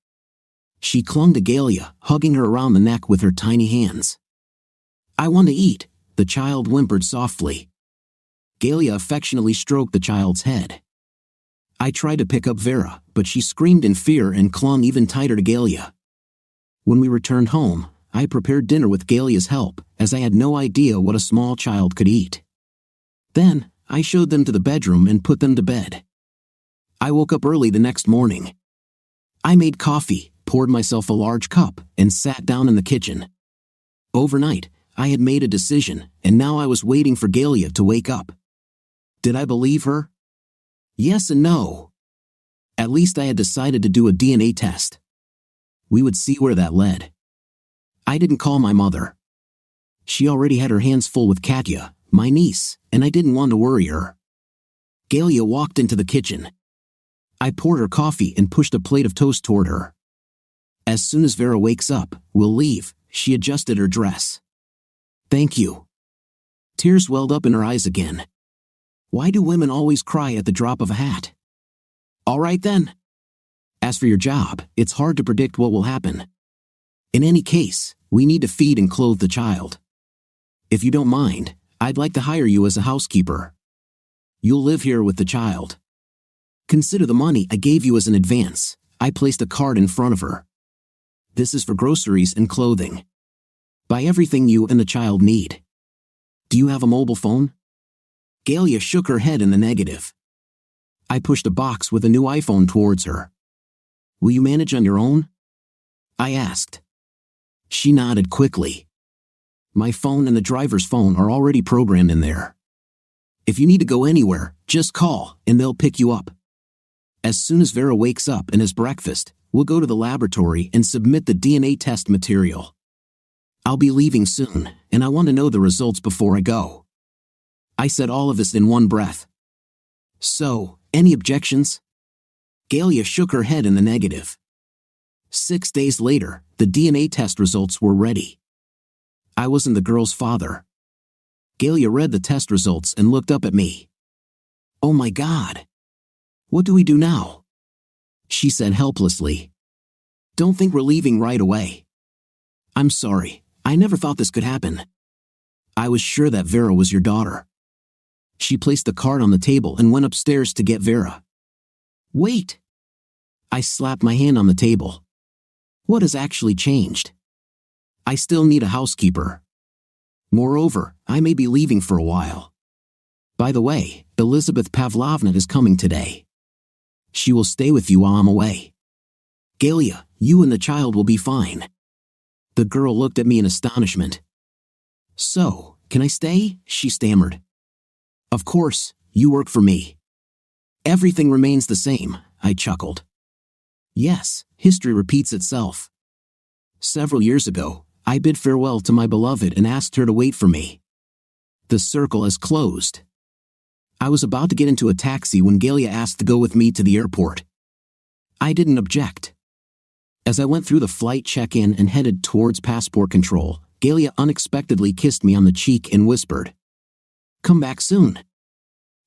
She clung to Galia, hugging her around the neck with her tiny hands. "I want to eat," the child whimpered softly. Galia affectionately stroked the child's head. I tried to pick up Vera, but she screamed in fear and clung even tighter to Galia. When we returned home, I prepared dinner with Galia's help, as I had no idea what a small child could eat. Then, I showed them to the bedroom and put them to bed. I woke up early the next morning. I made coffee, poured myself a large cup, and sat down in the kitchen. Overnight, I had made a decision, and now I was waiting for Galia to wake up. Did I believe her? Yes and no. At least I had decided to do a DNA test. We would see where that led. I didn't call my mother. She already had her hands full with Katya, my niece, and I didn't want to worry her. Galia walked into the kitchen. I poured her coffee and pushed a plate of toast toward her. "As soon as Vera wakes up, we'll leave," she adjusted her dress. "Thank you." Tears welled up in her eyes again. Why do women always cry at the drop of a hat? All right then. As for your job, it's hard to predict what will happen. In any case, we need to feed and clothe the child. If you don't mind, I'd like to hire you as a housekeeper. You'll live here with the child. Consider the money I gave you as an advance. I placed a card in front of her. This is for groceries and clothing. Buy everything you and the child need. Do you have a mobile phone? Galia shook her head in the negative. I pushed a box with a new iPhone towards her. Will you manage on your own? I asked. She nodded quickly. My phone and the driver's phone are already programmed in there. If you need to go anywhere, just call, and they'll pick you up. As soon as Vera wakes up and has breakfast, we'll go to the laboratory and submit the DNA test material. I'll be leaving soon, and I want to know the results before I go. I said all of this in one breath. So, any objections? Galia shook her head in the negative. 6 days later, the DNA test results were ready. I wasn't the girl's father. Galia read the test results and looked up at me. Oh my God. What do we do now? She said helplessly. Don't think we're leaving right away. I'm sorry, I never thought this could happen. I was sure that Vera was your daughter. She placed the card on the table and went upstairs to get Vera. Wait! I slapped my hand on the table. What has actually changed? I still need a housekeeper. Moreover, I may be leaving for a while. By the way, Elizabeth Pavlovna is coming today. She will stay with you while I'm away. Galia, you and the child will be fine. The girl looked at me in astonishment. So, can I stay? She stammered. Of course, you work for me. Everything remains the same, I chuckled. Yes, history repeats itself. Several years ago, I bid farewell to my beloved and asked her to wait for me. The circle is closed. I was about to get into a taxi when Galia asked to go with me to the airport. I didn't object. As I went through the flight check-in and headed towards passport control, Galia unexpectedly kissed me on the cheek and whispered, "Come back soon."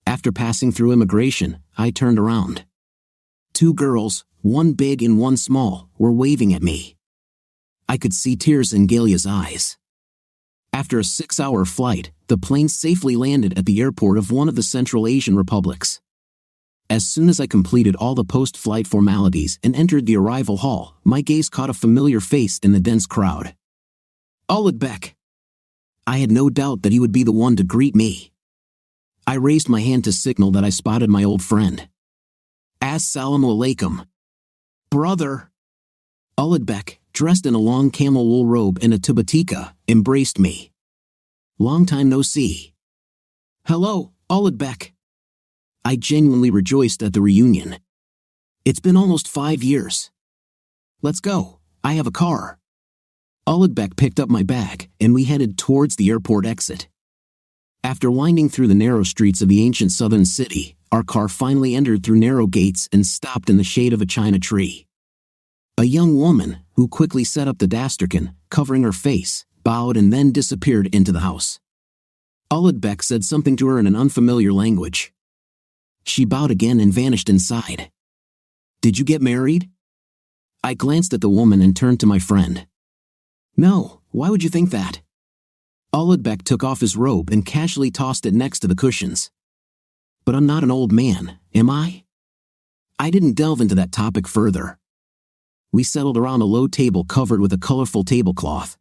After passing through immigration, I turned around. 2 girls, one big and one small, were waving at me. I could see tears in Galia's eyes. After a 6-hour flight, the plane safely landed at the airport of one of the Central Asian republics. As soon as I completed all the post-flight formalities and entered the arrival hall, my gaze caught a familiar face in the dense crowd. Uludbek. I had no doubt that he would be the one to greet me. I raised my hand to signal that I spotted my old friend. Assalamu alaikum. Brother. Uludbek, dressed in a long camel wool robe and a tubatika, embraced me. Long time no see. Hello, Uludbek. I genuinely rejoiced at the reunion. It's been almost 5 years. Let's go, I have a car. Uludbek picked up my bag, and we headed towards the airport exit. After winding through the narrow streets of the ancient southern city, our car finally entered through narrow gates and stopped in the shade of a china tree. A young woman, who quickly set up the dasterkan, covering her face, bowed and then disappeared into the house. Ulrich said something to her in an unfamiliar language. She bowed again and vanished inside. "Did you get married?" I glanced at the woman and turned to my friend. "No, why would you think that?" Ulrich took off his robe and casually tossed it next to the cushions. "But I'm not an old man, am I?" I didn't delve into that topic further. We settled around a low table covered with a colorful tablecloth.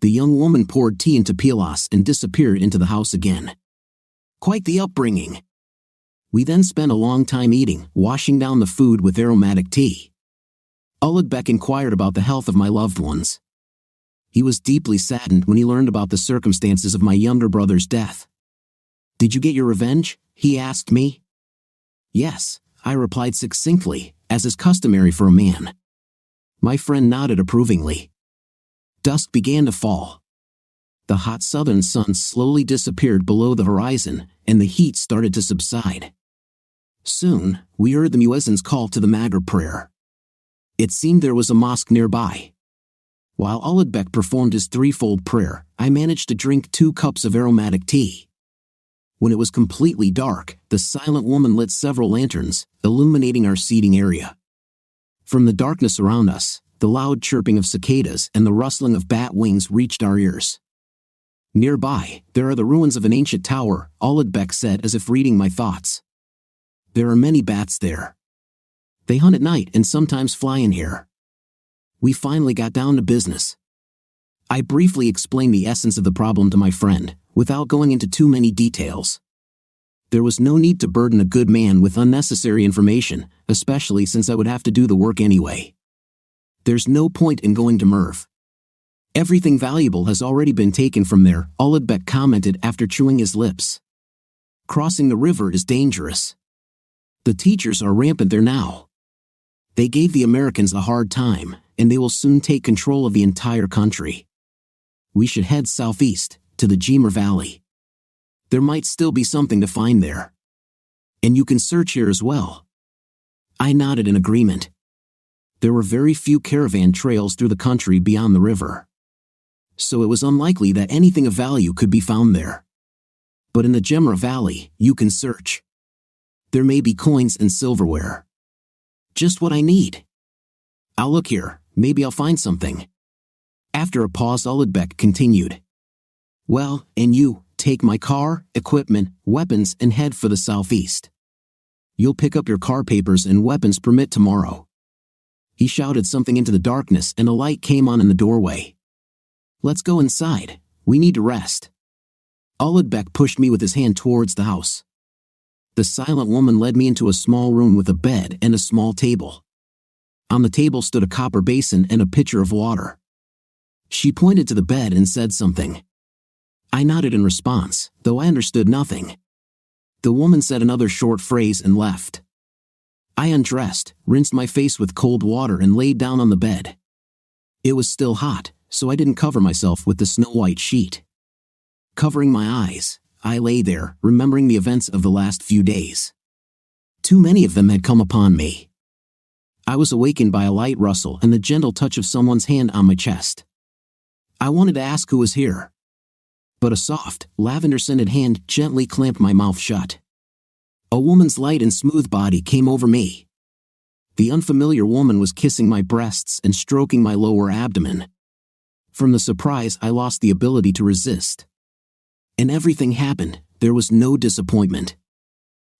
The young woman poured tea into pilas and disappeared into the house again. Quite the upbringing. We then spent a long time eating, washing down the food with aromatic tea. Ulrich inquired about the health of my loved ones. He was deeply saddened when he learned about the circumstances of my younger brother's death. "Did you get your revenge?" he asked me. "Yes," I replied succinctly, as is customary for a man. My friend nodded approvingly. Dusk began to fall. The hot southern sun slowly disappeared below the horizon, and the heat started to subside. Soon, we heard the muezzin's call to the Maghrib prayer. It seemed there was a mosque nearby. While Ulrich performed his threefold prayer, I managed to drink 2 cups of aromatic tea. When it was completely dark, the silent woman lit several lanterns, illuminating our seating area. From the darkness around us, the loud chirping of cicadas and the rustling of bat wings reached our ears. "Nearby, there are the ruins of an ancient tower," Ulrich said as if reading my thoughts. "There are many bats there. They hunt at night and sometimes fly in here." We finally got down to business. I briefly explained the essence of the problem to my friend, without going into too many details. There was no need to burden a good man with unnecessary information, especially since I would have to do the work anyway. "There's no point in going to Merv. Everything valuable has already been taken from there," Ulrich commented after chewing his lips. "Crossing the river is dangerous. The teachers are rampant there now. They gave the Americans a hard time, and they will soon take control of the entire country. We should head southeast, to the Jemer Valley. There might still be something to find there. And you can search here as well." I nodded in agreement. There were very few caravan trails through the country beyond the river, so it was unlikely that anything of value could be found there. But in the Jemer Valley, you can search. There may be coins and silverware. Just what I need. "I'll look here, maybe I'll find something." After a pause, Ulrich continued. "Well, and you, take my car, equipment, weapons and head for the southeast. You'll pick up your car papers and weapons permit tomorrow." He shouted something into the darkness and a light came on in the doorway. "Let's go inside, we need to rest." Ulrich pushed me with his hand towards the house. The silent woman led me into a small room with a bed and a small table. On the table stood a copper basin and a pitcher of water. She pointed to the bed and said something. I nodded in response, though I understood nothing. The woman said another short phrase and left. I undressed, rinsed my face with cold water and laid down on the bed. It was still hot, so I didn't cover myself with the snow-white sheet. Covering my eyes, I lay there, remembering the events of the last few days. Too many of them had come upon me. I was awakened by a light rustle and the gentle touch of someone's hand on my chest. I wanted to ask who was here, but a soft, lavender-scented hand gently clamped my mouth shut. A woman's light and smooth body came over me. The unfamiliar woman was kissing my breasts and stroking my lower abdomen. From the surprise, I lost the ability to resist. And everything happened, there was no disappointment.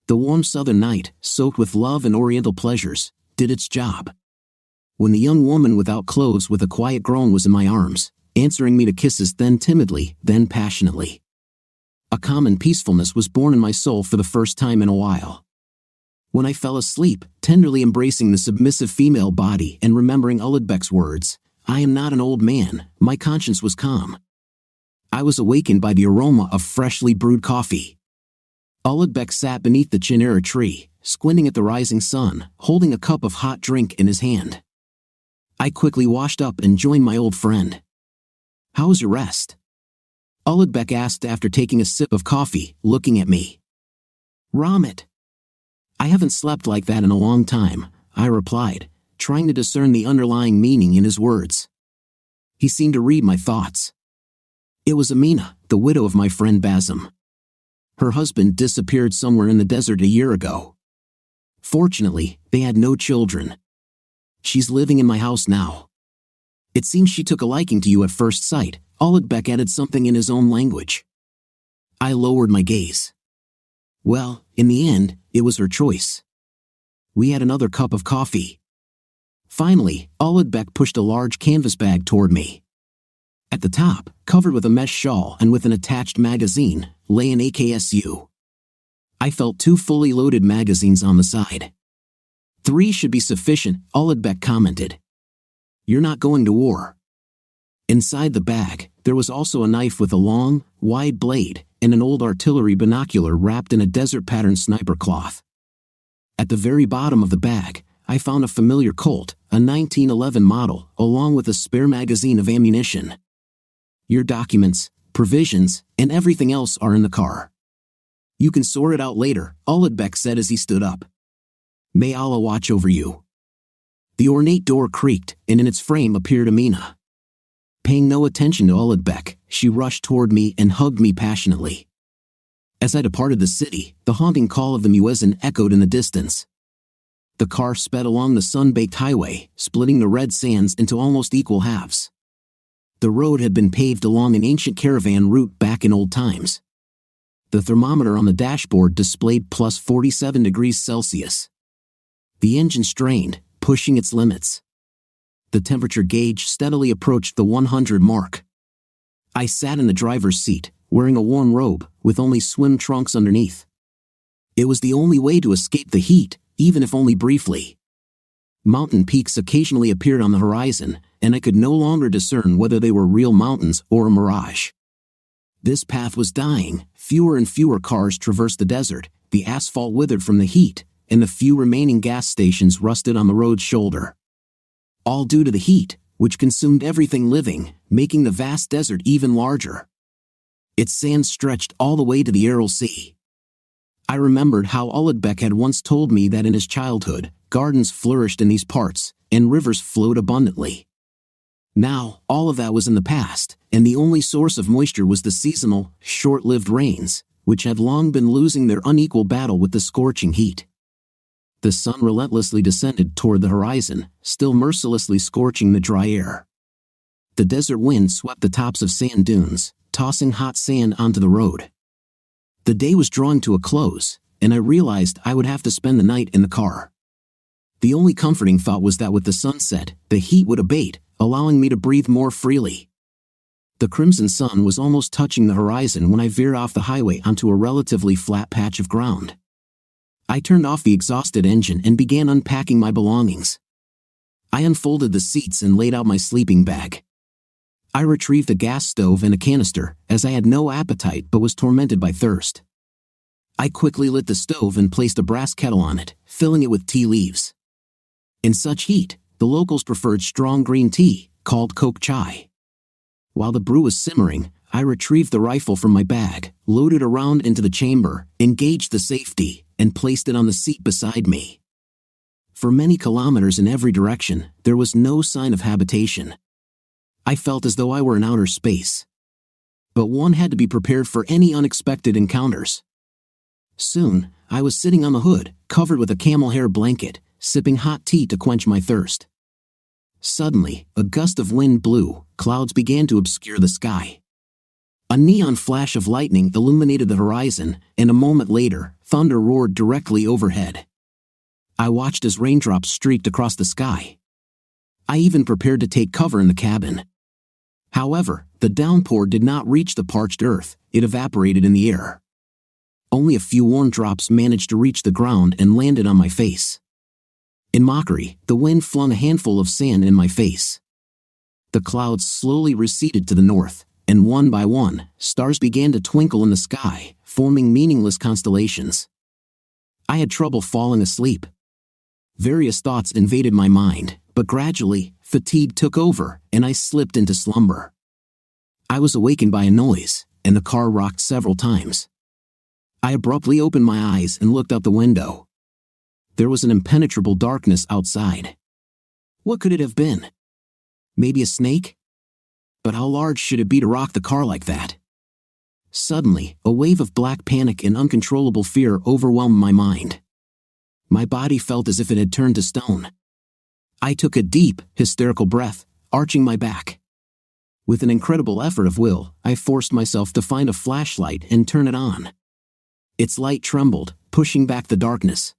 The warm southern night, soaked with love and oriental pleasures, did its job. When the young woman without clothes with a quiet groan was in my arms, answering me to kisses then timidly, then passionately. A common peacefulness was born in my soul for the first time in a while. When I fell asleep, tenderly embracing the submissive female body and remembering Ulrik's words, I am not an old man, my conscience was calm. I was awakened by the aroma of freshly brewed coffee. Ulrich sat beneath the chinera tree, squinting at the rising sun, holding a cup of hot drink in his hand. I quickly washed up and joined my old friend. How was your rest? Ulrich asked after taking a sip of coffee, looking at me. Ramit. I haven't slept like that in a long time, I replied, trying to discern the underlying meaning in his words. He seemed to read my thoughts. It was Amina, the widow of my friend Basim. Her husband disappeared somewhere in the desert a year ago. Fortunately, they had no children. She's living in my house now. It seems she took a liking to you at first sight. Oladbek added something in his own language. I lowered my gaze. Well, in the end, it was her choice. We had another cup of coffee. Finally, Oladbek pushed a large canvas bag toward me. At the top, covered with a mesh shawl and with an attached magazine, lay an AKSU. I felt 2 fully loaded magazines on the side. 3 should be sufficient, Oladbek commented. You're not going to war. Inside the bag, there was also a knife with a long, wide blade and an old artillery binocular wrapped in a desert-pattern sniper cloth. At the very bottom of the bag, I found a familiar Colt, a 1911 model, along with a spare magazine of ammunition. Your documents, provisions, and everything else are in the car. You can sort it out later, Oladbek said as he stood up. May Allah watch over you. The ornate door creaked, and in its frame appeared Amina. Paying no attention to Oladbek, she rushed toward me and hugged me passionately. As I departed the city, the haunting call of the muezzin echoed in the distance. The car sped along the sun-baked highway, splitting the red sands into almost equal halves. The road had been paved along an ancient caravan route back in old times. The thermometer on the dashboard displayed plus 47 degrees Celsius. The engine strained, pushing its limits. The temperature gauge steadily approached the 100 mark. I sat in the driver's seat, wearing a warm robe, with only swim trunks underneath. It was the only way to escape the heat, even if only briefly. Mountain peaks occasionally appeared on the horizon, and I could no longer discern whether they were real mountains or a mirage. This path was dying, fewer and fewer cars traversed the desert, the asphalt withered from the heat, and the few remaining gas stations rusted on the road's shoulder. All due to the heat, which consumed everything living, making the vast desert even larger. Its sands stretched all the way to the Aral Sea. I remembered how Oladbek had once told me that in his childhood, gardens flourished in these parts, and rivers flowed abundantly. Now, all of that was in the past, and the only source of moisture was the seasonal, short-lived rains, which had long been losing their unequal battle with the scorching heat. The sun relentlessly descended toward the horizon, still mercilessly scorching the dry air. The desert wind swept the tops of sand dunes, tossing hot sand onto the road. The day was drawing to a close, and I realized I would have to spend the night in the car. The only comforting thought was that with the sunset, the heat would abate, allowing me to breathe more freely. The crimson sun was almost touching the horizon when I veered off the highway onto a relatively flat patch of ground. I turned off the exhausted engine and began unpacking my belongings. I unfolded the seats and laid out my sleeping bag. I retrieved a gas stove and a canister, as I had no appetite but was tormented by thirst. I quickly lit the stove and placed a brass kettle on it, filling it with tea leaves. In such heat, the locals preferred strong green tea, called Coke chai. While the brew was simmering, I retrieved the rifle from my bag, loaded a round into the chamber, engaged the safety, and placed it on the seat beside me. For many kilometers in every direction, there was no sign of habitation. I felt as though I were in outer space. But one had to be prepared for any unexpected encounters. Soon, I was sitting on the hood, covered with a camel hair blanket, sipping hot tea to quench my thirst. Suddenly, a gust of wind blew, clouds began to obscure the sky. A neon flash of lightning illuminated the horizon, and a moment later, thunder roared directly overhead. I watched as raindrops streaked across the sky. I even prepared to take cover in the cabin. However, the downpour did not reach the parched earth, it evaporated in the air. Only a few warm drops managed to reach the ground and landed on my face. In mockery, the wind flung a handful of sand in my face. The clouds slowly receded to the north, and one by one, stars began to twinkle in the sky, forming meaningless constellations. I had trouble falling asleep. Various thoughts invaded my mind, but gradually, fatigue took over, and I slipped into slumber. I was awakened by a noise, and the car rocked several times. I abruptly opened my eyes and looked out the window. There was an impenetrable darkness outside. What could it have been? Maybe a snake? But how large should it be to rock the car like that? Suddenly, a wave of black panic and uncontrollable fear overwhelmed my mind. My body felt as if it had turned to stone. I took a deep, hysterical breath, arching my back. With an incredible effort of will, I forced myself to find a flashlight and turn it on. Its light trembled, pushing back the darkness.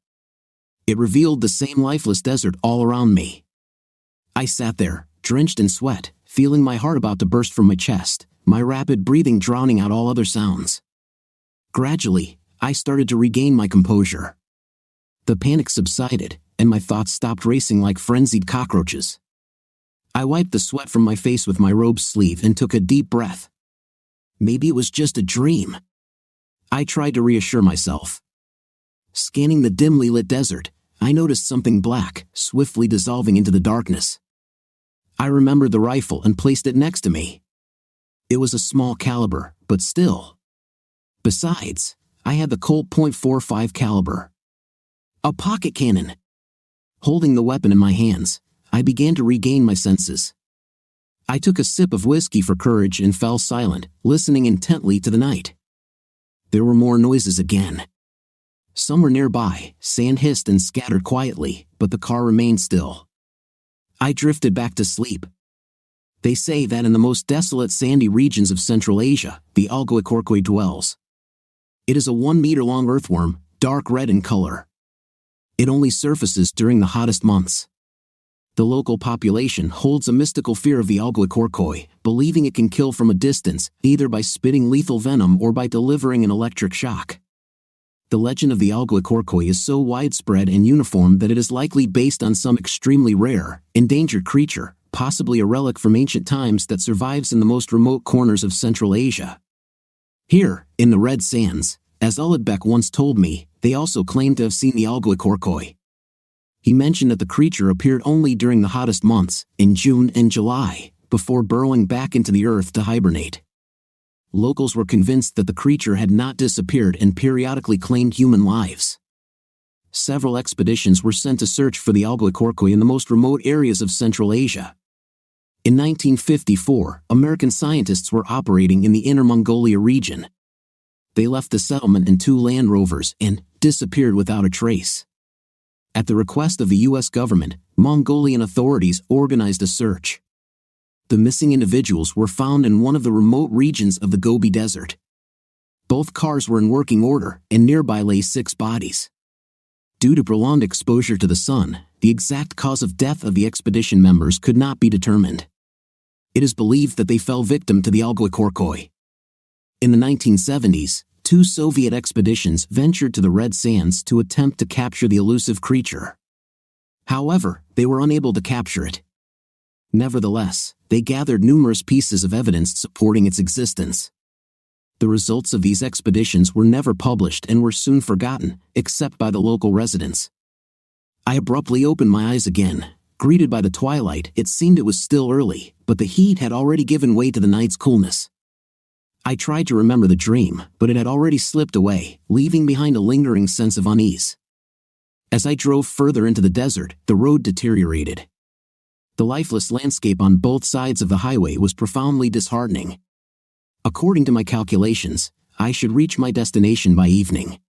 It revealed the same lifeless desert all around me. I sat there, drenched in sweat, feeling my heart about to burst from my chest, my rapid breathing drowning out all other sounds. Gradually, I started to regain my composure. The panic subsided, and my thoughts stopped racing like frenzied cockroaches. I wiped the sweat from my face with my robe's sleeve and took a deep breath. Maybe it was just a dream. I tried to reassure myself. Scanning the dimly lit desert, I noticed something black, swiftly dissolving into the darkness. I remembered the rifle and placed it next to me. It was a small caliber, but still. Besides, I had the Colt .45 caliber. A pocket cannon. Holding the weapon in my hands, I began to regain my senses. I took a sip of whiskey for courage and fell silent, listening intently to the night. There were more noises again. Somewhere nearby, sand hissed and scattered quietly, but the car remained still. I drifted back to sleep. They say that in the most desolate sandy regions of Central Asia, the algoicorkoi dwells. It is a 1-meter-long earthworm, dark red in color. It only surfaces during the hottest months. The local population holds a mystical fear of the algoicorkoi, believing it can kill from a distance, either by spitting lethal venom or by delivering an electric shock. The legend of the algoicorkoi is so widespread and uniform that it is likely based on some extremely rare, endangered creature, possibly a relic from ancient times that survives in the most remote corners of Central Asia. Here, in the Red Sands, as Uludbek once told me, they also claim to have seen the algoicorkoi. He mentioned that the creature appeared only during the hottest months, in June and July, before burrowing back into the earth to hibernate. Locals were convinced that the creature had not disappeared and periodically claimed human lives. Several expeditions were sent to search for the algoicorkoi in the most remote areas of Central Asia. In 1954, American scientists were operating in the Inner Mongolia region. They left the settlement in 2 Land Rovers and disappeared without a trace. At the request of the U.S. government, Mongolian authorities organized a search. The missing individuals were found in one of the remote regions of the Gobi Desert. Both cars were in working order, and nearby lay 6 bodies. Due to prolonged exposure to the sun, the exact cause of death of the expedition members could not be determined. It is believed that they fell victim to the algoicorkoi. In the 1970s, 2 Soviet expeditions ventured to the Red Sands to attempt to capture the elusive creature. However, they were unable to capture it. Nevertheless, they gathered numerous pieces of evidence supporting its existence. The results of these expeditions were never published and were soon forgotten, except by the local residents. I abruptly opened my eyes again. Greeted by the twilight, it seemed it was still early, but the heat had already given way to the night's coolness. I tried to remember the dream, but it had already slipped away, leaving behind a lingering sense of unease. As I drove further into the desert, the road deteriorated. The lifeless landscape on both sides of the highway was profoundly disheartening. According to my calculations, I should reach my destination by evening.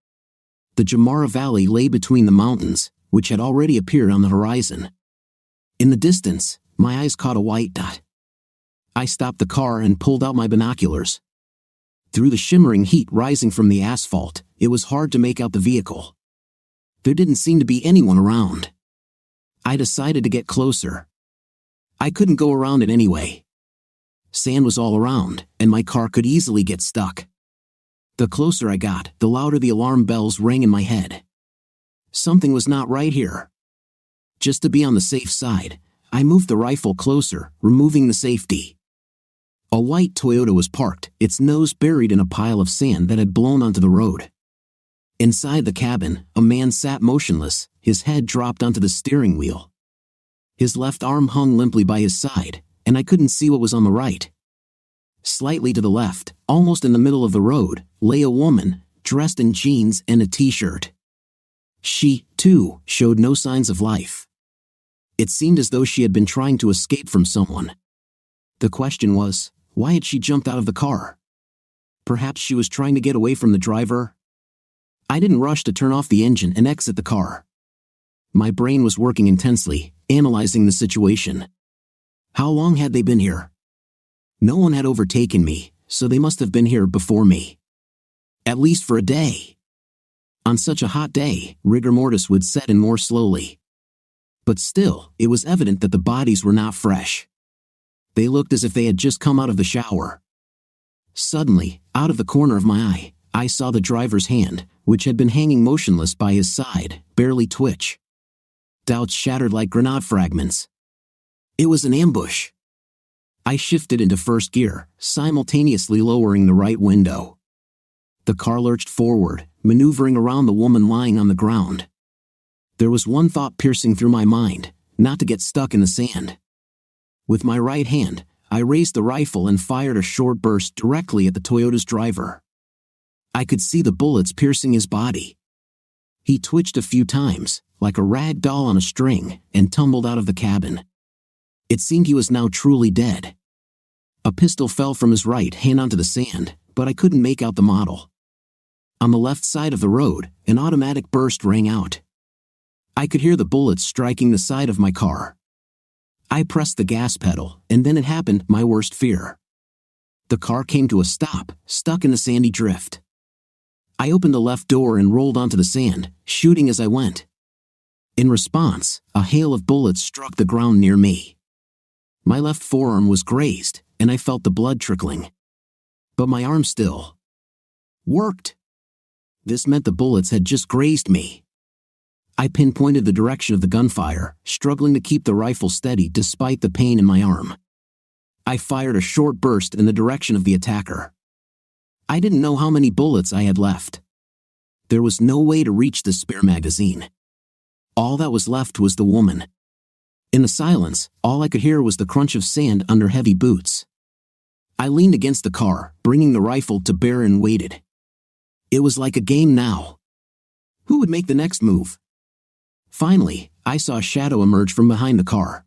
The Jamara Valley lay between the mountains, which had already appeared on the horizon. In the distance, my eyes caught a white dot. I stopped the car and pulled out my binoculars. Through the shimmering heat rising from the asphalt, it was hard to make out the vehicle. There didn't seem to be anyone around. I decided to get closer. I couldn't go around it anyway. Sand was all around, and my car could easily get stuck. The closer I got, the louder the alarm bells rang in my head. Something was not right here. Just to be on the safe side, I moved the rifle closer, removing the safety. A white Toyota was parked, its nose buried in a pile of sand that had blown onto the road. Inside the cabin, a man sat motionless, his head dropped onto the steering wheel. His left arm hung limply by his side, and I couldn't see what was on the right. Slightly to the left, almost in the middle of the road, lay a woman, dressed in jeans and a t-shirt. She, too, showed no signs of life. It seemed as though she had been trying to escape from someone. The question was, why had she jumped out of the car? Perhaps she was trying to get away from the driver? I didn't rush to turn off the engine and exit the car. My brain was working intensely, analyzing the situation. How long had they been here? No one had overtaken me, so they must have been here before me. At least for a day. On such a hot day, rigor mortis would set in more slowly. But still, it was evident that the bodies were not fresh. They looked as if they had just come out of the shower. Suddenly, out of the corner of my eye, I saw the driver's hand, which had been hanging motionless by his side, barely twitch. Doubts shattered like grenade fragments. It was an ambush. I shifted into first gear, simultaneously lowering the right window. The car lurched forward, maneuvering around the woman lying on the ground. There was one thought piercing through my mind, not to get stuck in the sand. With my right hand, I raised the rifle and fired a short burst directly at the Toyota's driver. I could see the bullets piercing his body. He twitched a few times, like a rag doll on a string, and tumbled out of the cabin. It seemed he was now truly dead. A pistol fell from his right hand onto the sand, but I couldn't make out the model. On the left side of the road, an automatic burst rang out. I could hear the bullets striking the side of my car. I pressed the gas pedal, and then it happened, my worst fear. The car came to a stop, stuck in the sandy drift. I opened the left door and rolled onto the sand, shooting as I went. In response, a hail of bullets struck the ground near me. My left forearm was grazed, and I felt the blood trickling. But my arm still worked. This meant the bullets had just grazed me. I pinpointed the direction of the gunfire, struggling to keep the rifle steady despite the pain in my arm. I fired a short burst in the direction of the attacker. I didn't know how many bullets I had left. There was no way to reach the spare magazine. All that was left was the woman. In the silence, all I could hear was the crunch of sand under heavy boots. I leaned against the car, bringing the rifle to bear, and waited. It was like a game now. Who would make the next move? Finally, I saw a shadow emerge from behind the car.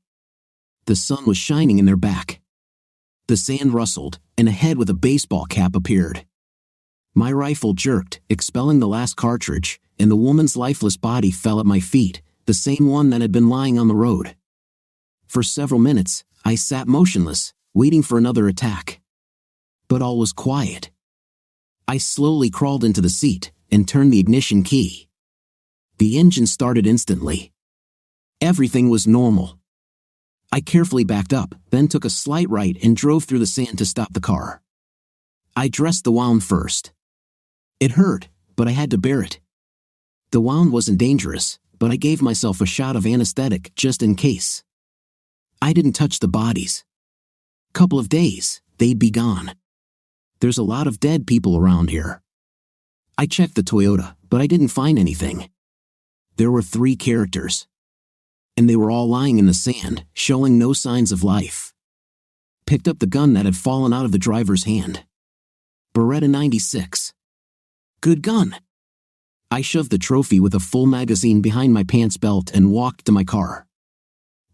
The sun was shining in their back. The sand rustled, and a head with a baseball cap appeared. My rifle jerked, expelling the last cartridge, and the woman's lifeless body fell at my feet, the same one that had been lying on the road. For several minutes, I sat motionless, waiting for another attack. But all was quiet. I slowly crawled into the seat and turned the ignition key. The engine started instantly. Everything was normal. I carefully backed up, then took a slight right and drove through the sand to stop the car. I dressed the wound first. It hurt, but I had to bear it. The wound wasn't dangerous, but I gave myself a shot of anesthetic just in case. I didn't touch the bodies. Couple of days, they'd be gone. There's a lot of dead people around here. I checked the Toyota, but I didn't find anything. There were 3 characters. And they were all lying in the sand, showing no signs of life. Picked up the gun that had fallen out of the driver's hand. Beretta 96. Good gun. I shoved the trophy with a full magazine behind my pants belt and walked to my car.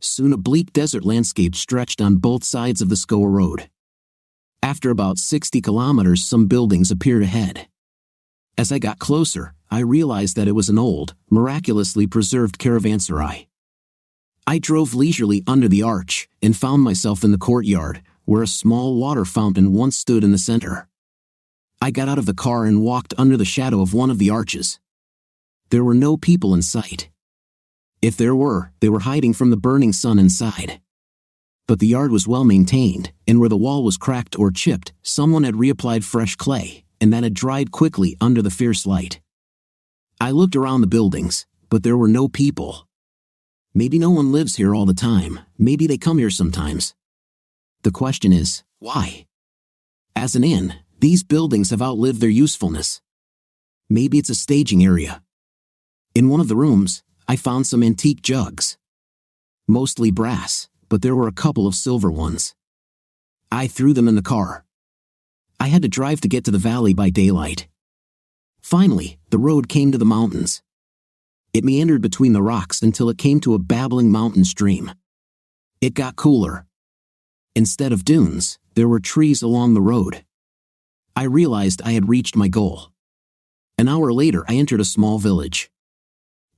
Soon a bleak desert landscape stretched on both sides of the Scoa Road. After about 60 kilometers, some buildings appeared ahead. As I got closer, I realized that it was an old, miraculously preserved caravanserai. I drove leisurely under the arch and found myself in the courtyard, where a small water fountain once stood in the center. I got out of the car and walked under the shadow of one of the arches. There were no people in sight. If there were, they were hiding from the burning sun inside. But the yard was well maintained, and where the wall was cracked or chipped, someone had reapplied fresh clay, and that had dried quickly under the fierce light. I looked around the buildings, but there were no people. Maybe no one lives here all the time, maybe they come here sometimes. The question is, why? As an inn, these buildings have outlived their usefulness. Maybe it's a staging area. In one of the rooms, I found some antique jugs. Mostly brass, but there were a couple of silver ones. I threw them in the car. I had to drive to get to the valley by daylight. Finally, the road came to the mountains. It meandered between the rocks until it came to a babbling mountain stream. It got cooler. Instead of dunes, there were trees along the road. I realized I had reached my goal. An hour later, I entered a small village.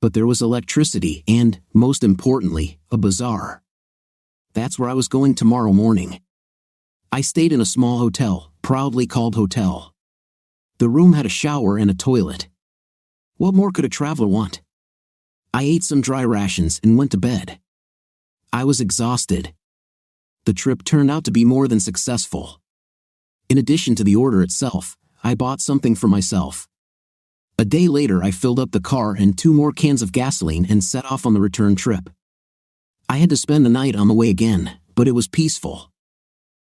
But there was electricity and, most importantly, a bazaar. That's where I was going tomorrow morning. I stayed in a small hotel, proudly called hotel. The room had a shower and a toilet. What more could a traveler want? I ate some dry rations and went to bed. I was exhausted. The trip turned out to be more than successful. In addition to the order itself, I bought something for myself. A day later, I filled up the car and 2 more cans of gasoline and set off on the return trip. I had to spend the night on the way again, but it was peaceful.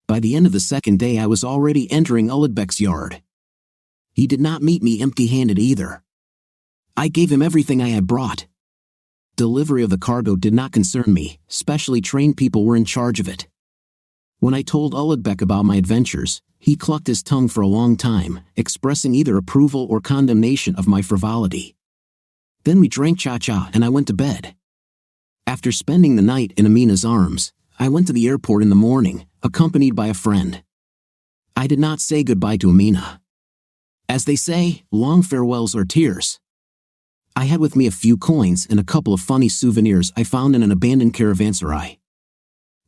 By the end of the second day, I was already entering Uludbek's yard. He did not meet me empty-handed either. I gave him everything I had brought. Delivery of the cargo did not concern me, specially trained people were in charge of it. When I told Uludbek about my adventures, he clucked his tongue for a long time, expressing either approval or condemnation of my frivolity. Then we drank cha-cha and I went to bed. After spending the night in Amina's arms, I went to the airport in the morning, accompanied by a friend. I did not say goodbye to Amina. As they say, long farewells are tears. I had with me a few coins and a couple of funny souvenirs I found in an abandoned caravanserai.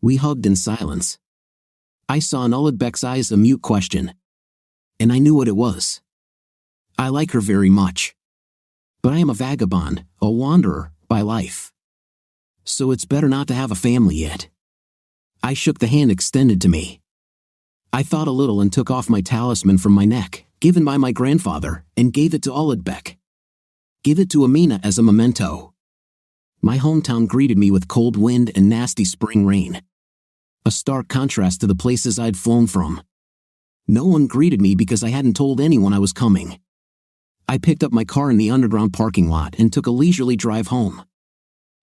We hugged in silence. I saw in Uludbek's eyes a mute question. And I knew what it was. I like her very much. But I am a vagabond, a wanderer, by life. So it's better not to have a family yet. I shook the hand extended to me. I thought a little and took off my talisman from my neck, given by my grandfather, and gave it to Uludbek. Give it to Amina as a memento. My hometown greeted me with cold wind and nasty spring rain. A stark contrast to the places I'd flown from. No one greeted me because I hadn't told anyone I was coming. I picked up my car in the underground parking lot and took a leisurely drive home.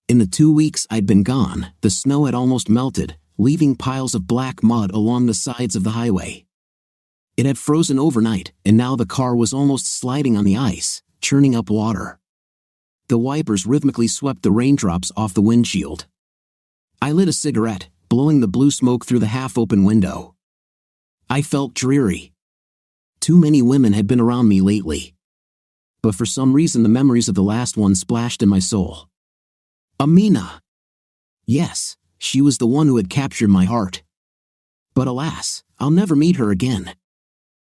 In the 2 weeks I'd been gone, the snow had almost melted, leaving piles of black mud along the sides of the highway. It had frozen overnight, and now the car was almost sliding on the ice, churning up water. The wipers rhythmically swept the raindrops off the windshield. I lit a cigarette, blowing the blue smoke through the half-open window. I felt dreary. Too many women had been around me lately. But for some reason the memories of the last one splashed in my soul. Amina! Yes, she was the one who had captured my heart. But alas, I'll never meet her again.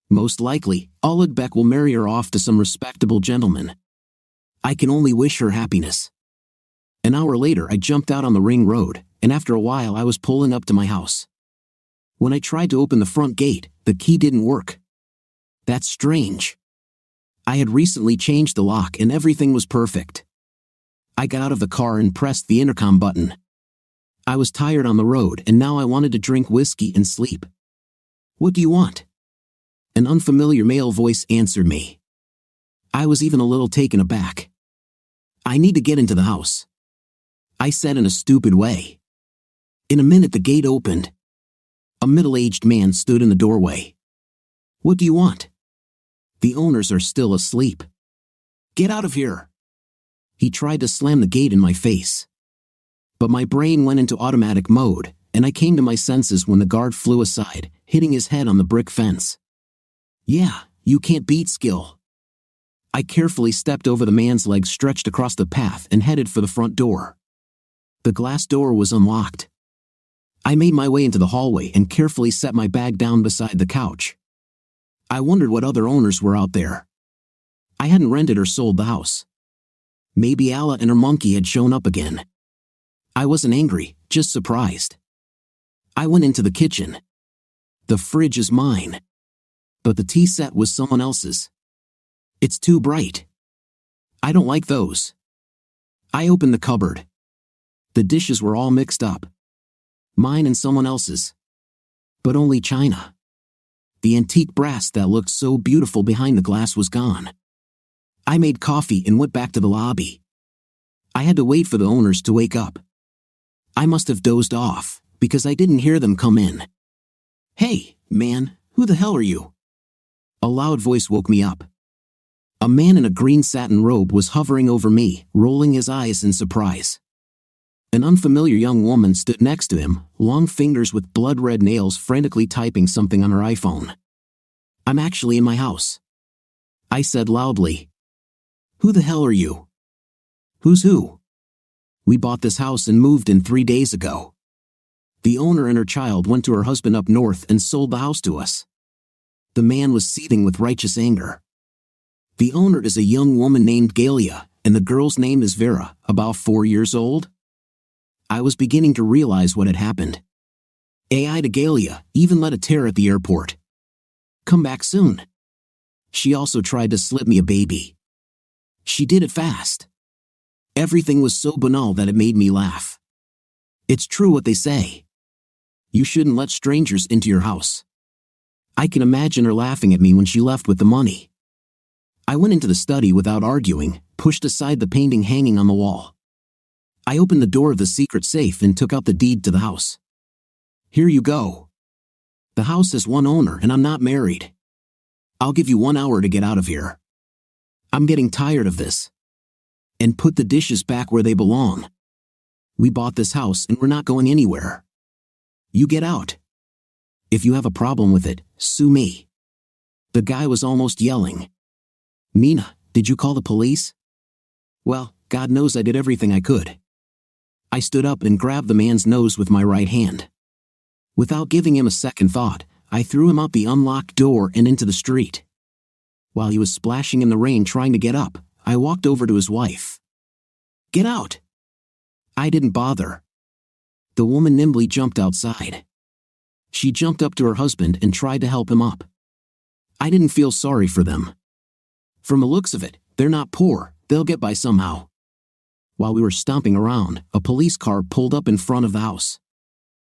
Most likely, Uludbek will marry her off to some respectable gentleman. I can only wish her happiness. An hour later I jumped out on the ring road, and after a while I was pulling up to my house. When I tried to open the front gate, the key didn't work. That's strange. I had recently changed the lock and everything was perfect. I got out of the car and pressed the intercom button. I was tired on the road and now I wanted to drink whiskey and sleep. What do you want? An unfamiliar male voice answered me. I was even a little taken aback. I need to get into the house, I said in a stupid way. In a minute the gate opened. A middle-aged man stood in the doorway. What do you want? The owners are still asleep. Get out of here. He tried to slam the gate in my face. But my brain went into automatic mode, and I came to my senses when the guard flew aside, hitting his head on the brick fence. Yeah, you can't beat skill. I carefully stepped over the man's legs stretched across the path and headed for the front door. The glass door was unlocked. I made my way into the hallway and carefully set my bag down beside the couch. I wondered what other owners were out there. I hadn't rented or sold the house. Maybe Alla and her monkey had shown up again. I wasn't angry, just surprised. I went into the kitchen. The fridge is mine. But the tea set was someone else's. It's too bright. I don't like those. I opened the cupboard. The dishes were all mixed up. Mine and someone else's. But only china. The antique brass that looked so beautiful behind the glass was gone. I made coffee and went back to the lobby. I had to wait for the owners to wake up. I must have dozed off, because I didn't hear them come in. Hey, man, who the hell are you? A loud voice woke me up. A man in a green satin robe was hovering over me, rolling his eyes in surprise. An unfamiliar young woman stood next to him, long fingers with blood-red nails frantically typing something on her iPhone. "I'm actually in my house," I said loudly. "Who the hell are you?" "Who's who?" "We bought this house and moved in 3 days ago. The owner and her child went to her husband up north and sold the house to us." The man was seething with righteous anger. "The owner is a young woman named Galia, and the girl's name is Vera, about 4 years old." I was beginning to realize what had happened. AI to Galia even led a tear at the airport. "Come back soon." She also tried to slip me a baby. She did it fast. Everything was so banal that it made me laugh. It's true what they say. You shouldn't let strangers into your house. I can imagine her laughing at me when she left with the money. I went into the study without arguing, pushed aside the painting hanging on the wall. I opened the door of the secret safe and took out the deed to the house. "Here you go. The house has one owner and I'm not married. I'll give you 1 hour to get out of here. I'm getting tired of this. And put the dishes back where they belong. We bought this house and we're not going anywhere. You get out. If you have a problem with it, sue me." The guy was almost yelling. "Nina, did you call the police?" Well, God knows I did everything I could. I stood up and grabbed the man's nose with my right hand. Without giving him a second thought, I threw him out the unlocked door and into the street. While he was splashing in the rain trying to get up, I walked over to his wife. "Get out." I didn't bother. The woman nimbly jumped outside. She jumped up to her husband and tried to help him up. I didn't feel sorry for them. From the looks of it, they're not poor, they'll get by somehow. While we were stomping around, a police car pulled up in front of the house.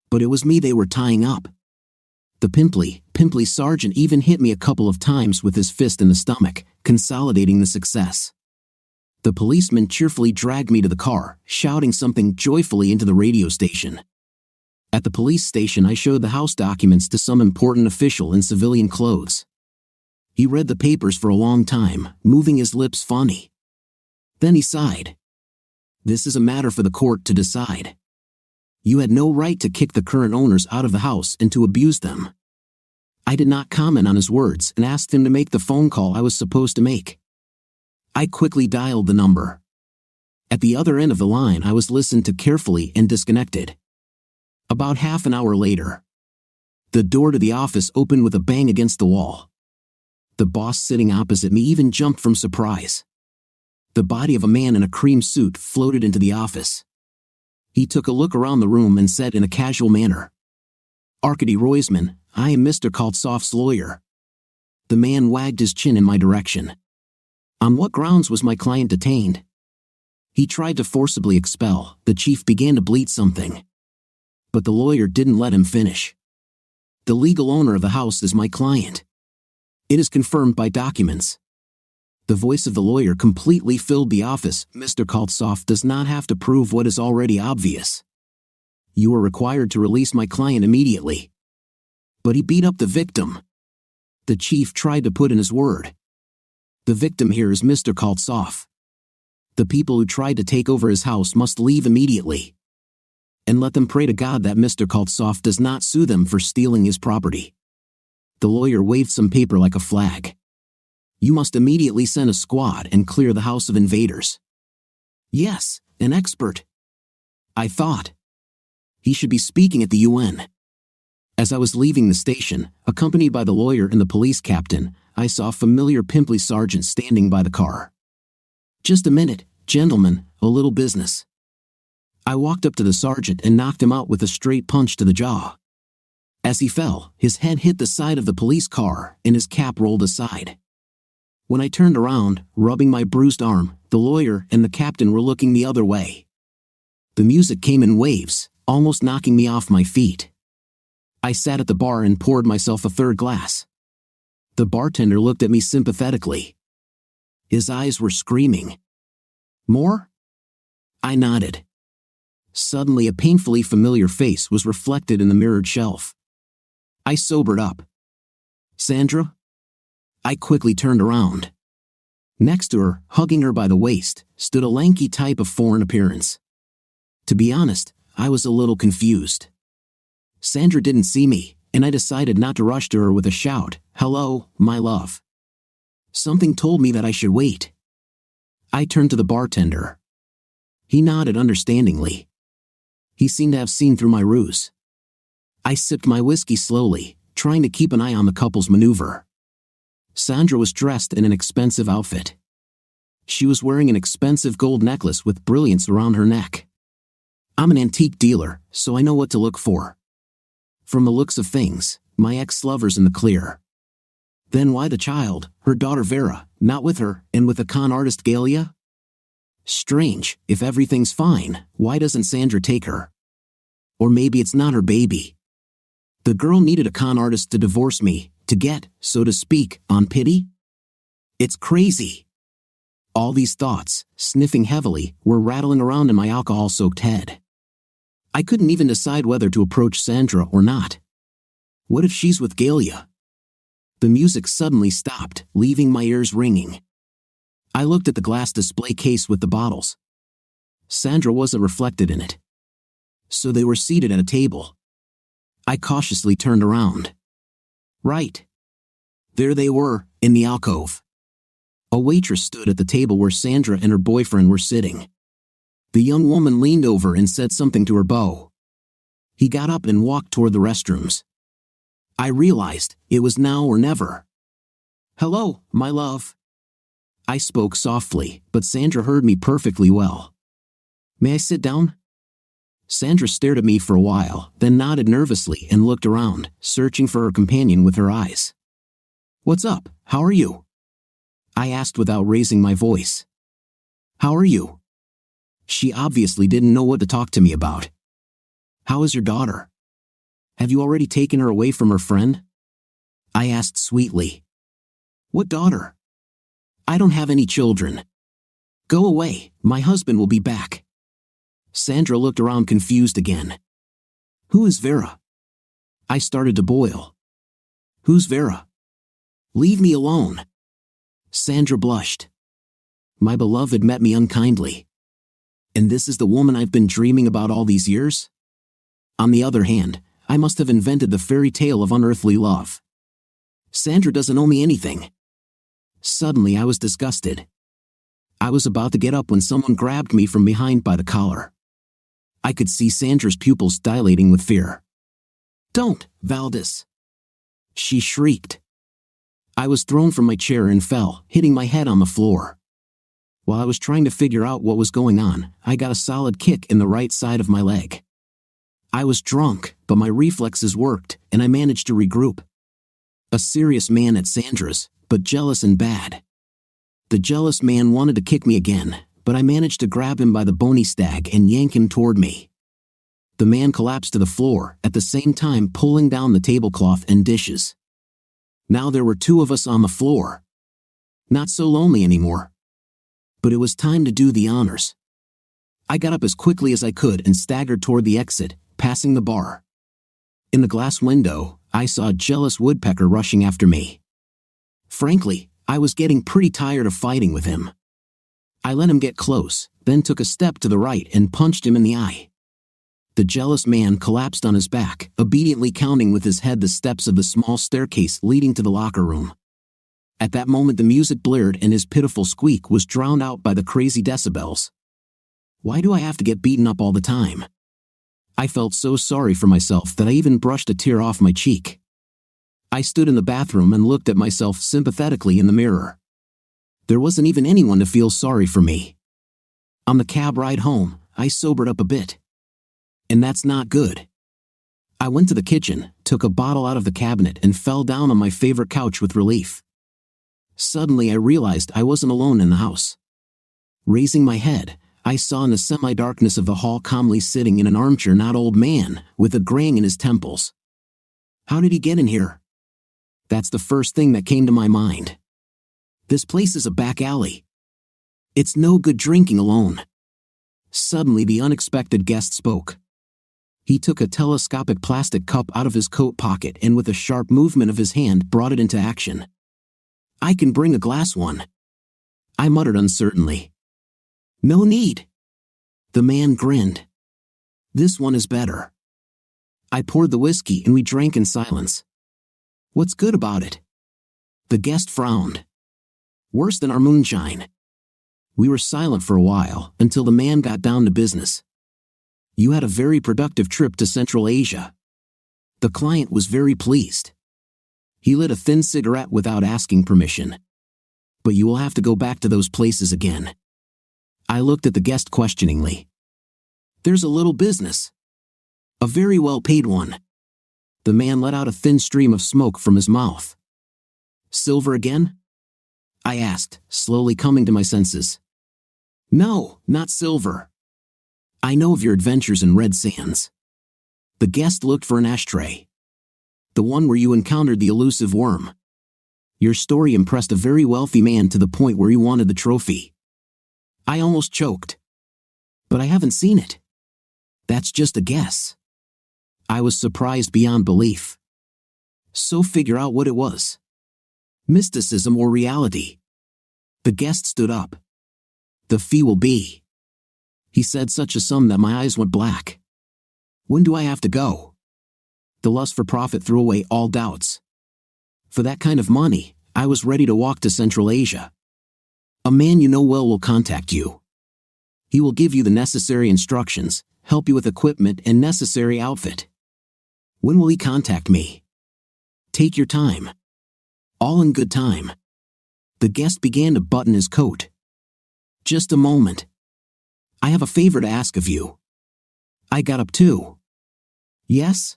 But it was me they were tying up. The pimply sergeant even hit me a couple of times with his fist in the stomach, consolidating the success. The policeman cheerfully dragged me to the car, shouting something joyfully into the radio station. At the police station, I showed the house documents to some important official in civilian clothes. He read the papers for a long time, moving his lips funny. Then he sighed. "This is a matter for the court to decide. You had no right to kick the current owners out of the house and to abuse them." I did not comment on his words and asked him to make the phone call I was supposed to make. I quickly dialed the number. At the other end of the line, I was listened to carefully and disconnected. About half an hour later, the door to the office opened with a bang against the wall. The boss sitting opposite me even jumped from surprise. The body of a man in a cream suit floated into the office. He took a look around the room and said in a casual manner, "Arkady Roisman, I am Mr. Kaltsov's lawyer." The man wagged his chin in my direction. "On what grounds was my client detained?" He tried to forcibly expel. The chief began to bleat something. But the lawyer didn't let him finish. "The legal owner of the house is my client. It is confirmed by documents." The voice of the lawyer completely filled the office. "Mr. Kaltsov does not have to prove what is already obvious. You are required to release my client immediately." "But he beat up the victim." The chief tried to put in his word. "The victim here is Mr. Kaltsov. The people who tried to take over his house must leave immediately. And let them pray to God that Mr. Kaltsov does not sue them for stealing his property." The lawyer waved some paper like a flag. "You must immediately send a squad and clear the house of invaders." Yes, an expert. I thought. He should be speaking at the UN. As I was leaving the station, accompanied by the lawyer and the police captain, I saw a familiar pimply sergeant standing by the car. "Just a minute, gentlemen, a little business." I walked up to the sergeant and knocked him out with a straight punch to the jaw. As he fell, his head hit the side of the police car and his cap rolled aside. When I turned around, rubbing my bruised arm, the lawyer and the captain were looking the other way. The music came in waves, almost knocking me off my feet. I sat at the bar and poured myself a third glass. The bartender looked at me sympathetically. His eyes were screaming. "More?" I nodded. Suddenly a painfully familiar face was reflected in the mirrored shelf. I sobered up. "Sandra?" I quickly turned around. Next to her, hugging her by the waist, stood a lanky type of foreign appearance. To be honest, I was a little confused. Sandra didn't see me, and I decided not to rush to her with a shout, "Hello, my love." Something told me that I should wait. I turned to the bartender. He nodded understandingly. He seemed to have seen through my ruse. I sipped my whiskey slowly, trying to keep an eye on the couple's maneuver. Sandra was dressed in an expensive outfit. She was wearing an expensive gold necklace with brilliance around her neck. I'm an antique dealer, so I know what to look for. From the looks of things, my ex-lover's in the clear. Then why the child, her daughter Vera, not with her, and with the con artist Galia? Strange, if everything's fine, why doesn't Sandra take her? Or maybe it's not her baby. The girl needed a con artist to divorce me, to get, so to speak, on pity? It's crazy. All these thoughts, sniffing heavily, were rattling around in my alcohol-soaked head. I couldn't even decide whether to approach Sandra or not. What if she's with Galia? The music suddenly stopped, leaving my ears ringing. I looked at the glass display case with the bottles. Sandra wasn't reflected in it. So they were seated at a table. I cautiously turned around. Right. There they were, in the alcove. A waitress stood at the table where Sandra and her boyfriend were sitting. The young woman leaned over and said something to her beau. He got up and walked toward the restrooms. I realized it was now or never. "Hello, my love." I spoke softly, but Sandra heard me perfectly well. "May I sit down?" Sandra stared at me for a while, then nodded nervously and looked around, searching for her companion with her eyes. "What's up? How are you?" I asked without raising my voice. "How are you?" She obviously didn't know what to talk to me about. "How is your daughter? Have you already taken her away from her friend?" I asked sweetly. "What daughter? I don't have any children. Go away, my husband will be back." Sandra looked around confused again. "Who is Vera?" I started to boil. "Who's Vera? Leave me alone." Sandra blushed. My beloved met me unkindly. And this is the woman I've been dreaming about all these years? On the other hand, I must have invented the fairy tale of unearthly love. Sandra doesn't owe me anything. Suddenly I was disgusted. I was about to get up when someone grabbed me from behind by the collar. I could see Sandra's pupils dilating with fear. "Don't, Valdez!" she shrieked. I was thrown from my chair and fell, hitting my head on the floor. While I was trying to figure out what was going on, I got a solid kick in the right side of my leg. I was drunk, but my reflexes worked, and I managed to regroup. A serious man at Sandra's, but jealous and bad. The jealous man wanted to kick me again, but I managed to grab him by the bony stag and yank him toward me. The man collapsed to the floor, at the same time pulling down the tablecloth and dishes. Now there were two of us on the floor. Not so lonely anymore. But it was time to do the honors. I got up as quickly as I could and staggered toward the exit, passing the bar. In the glass window, I saw a jealous woodpecker rushing after me. Frankly, I was getting pretty tired of fighting with him. I let him get close, then took a step to the right and punched him in the eye. The jealous man collapsed on his back, obediently counting with his head the steps of the small staircase leading to the locker room. At that moment the music blurred and his pitiful squeak was drowned out by the crazy decibels. Why do I have to get beaten up all the time? I felt so sorry for myself that I even brushed a tear off my cheek. I stood in the bathroom and looked at myself sympathetically in the mirror. There wasn't even anyone to feel sorry for me. On the cab ride home, I sobered up a bit. And that's not good. I went to the kitchen, took a bottle out of the cabinet and fell down on my favorite couch with relief. Suddenly I realized I wasn't alone in the house. Raising my head, I saw in the semi-darkness of the hall calmly sitting in an armchair an old man, with a graying in his temples. How did he get in here? That's the first thing that came to my mind. This place is a back alley. It's no good drinking alone. Suddenly the unexpected guest spoke. He took a telescopic plastic cup out of his coat pocket and with a sharp movement of his hand brought it into action. "I can bring a glass one." I muttered uncertainly. No need. The man grinned. This one is better. I poured the whiskey and we drank in silence. What's good about it? The guest frowned. Worse than our moonshine. We were silent for a while until the man got down to business. You had a very productive trip to Central Asia. The client was very pleased. He lit a thin cigarette without asking permission. But you will have to go back to those places again. I looked at the guest questioningly. There's a little business. A very well-paid one. The man let out a thin stream of smoke from his mouth. Silver again? I asked, slowly coming to my senses. No, not silver. I know of your adventures in red sands. The guest looked for an ashtray. The one where you encountered the elusive worm. Your story impressed a very wealthy man to the point where he wanted the trophy. I almost choked. But I haven't seen it. That's just a guess. I was surprised beyond belief. So figure out what it was. Mysticism or reality. The guest stood up. The fee will be. He said such a sum that my eyes went black. When do I have to go? The lust for profit threw away all doubts. For that kind of money, I was ready to walk to Central Asia. A man you know well will contact you. He will give you the necessary instructions, help you with equipment and necessary outfit. When will he contact me? Take your time. All in good time. The guest began to button his coat. Just a moment. I have a favor to ask of you. I got up too. Yes?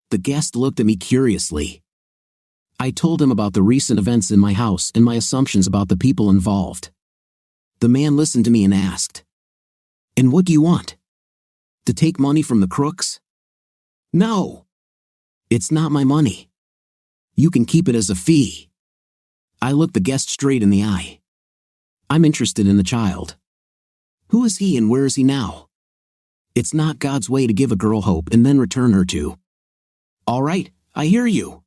The guest looked at me curiously. I told him about the recent events in my house and my assumptions about the people involved. The man listened to me and asked, And what do you want? To take money from the crooks? No. It's not my money. You can keep it as a fee. I looked the guest straight in the eye. I'm interested in the child. Who is he and where is he now? It's not God's way to give a girl hope and then return her to. All right, I hear you.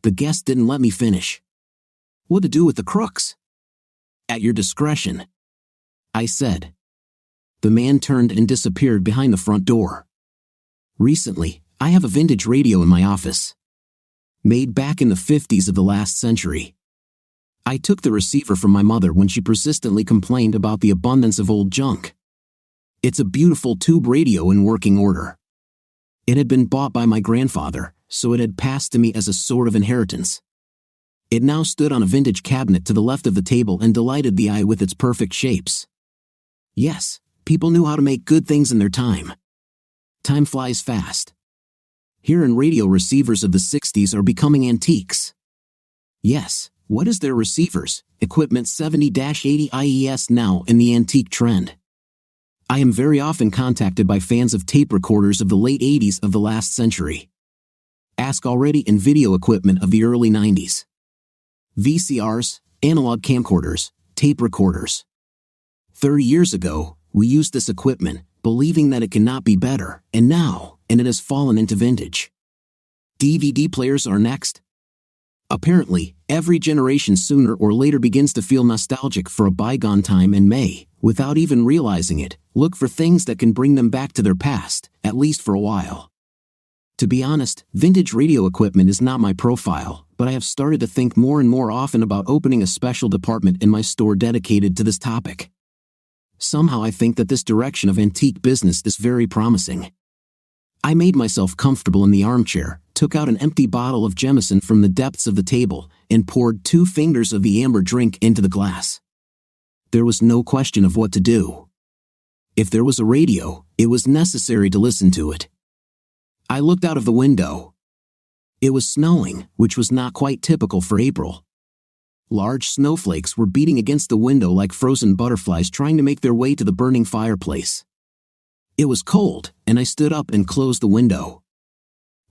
The guest didn't let me finish. What to do with the crooks? At your discretion, I said. The man turned and disappeared behind the front door. Recently, I have a vintage radio in my office. Made back in the 50s of the last century. I took the receiver from my mother when she persistently complained about the abundance of old junk. It's a beautiful tube radio in working order. It had been bought by my grandfather, so it had passed to me as a sort of inheritance. It now stood on a vintage cabinet to the left of the table and delighted the eye with its perfect shapes. Yes, people knew how to make good things in their time. Time flies fast. Here in radio receivers of the 60s are becoming antiques. Yes, what is their receivers, equipment 70-80 IES now in the antique trend? I am very often contacted by fans of tape recorders of the late 80s of the last century. Ask already in video equipment of the early 90s. VCRs, analog camcorders, tape recorders. 30 years ago, we used this equipment, believing that it cannot be better, and it has fallen into vintage. DVD players are next. Apparently, every generation sooner or later begins to feel nostalgic for a bygone time and may, without even realizing it, look for things that can bring them back to their past, at least for a while. To be honest, vintage radio equipment is not my profile, but I have started to think more and more often about opening a special department in my store dedicated to this topic. Somehow I think that this direction of antique business is very promising. I made myself comfortable in the armchair, took out an empty bottle of Jameson from the depths of the table, and poured 2 fingers of the amber drink into the glass. There was no question of what to do. If there was a radio, it was necessary to listen to it. I looked out of the window. It was snowing, which was not quite typical for April. Large snowflakes were beating against the window like frozen butterflies trying to make their way to the burning fireplace. It was cold, and I stood up and closed the window.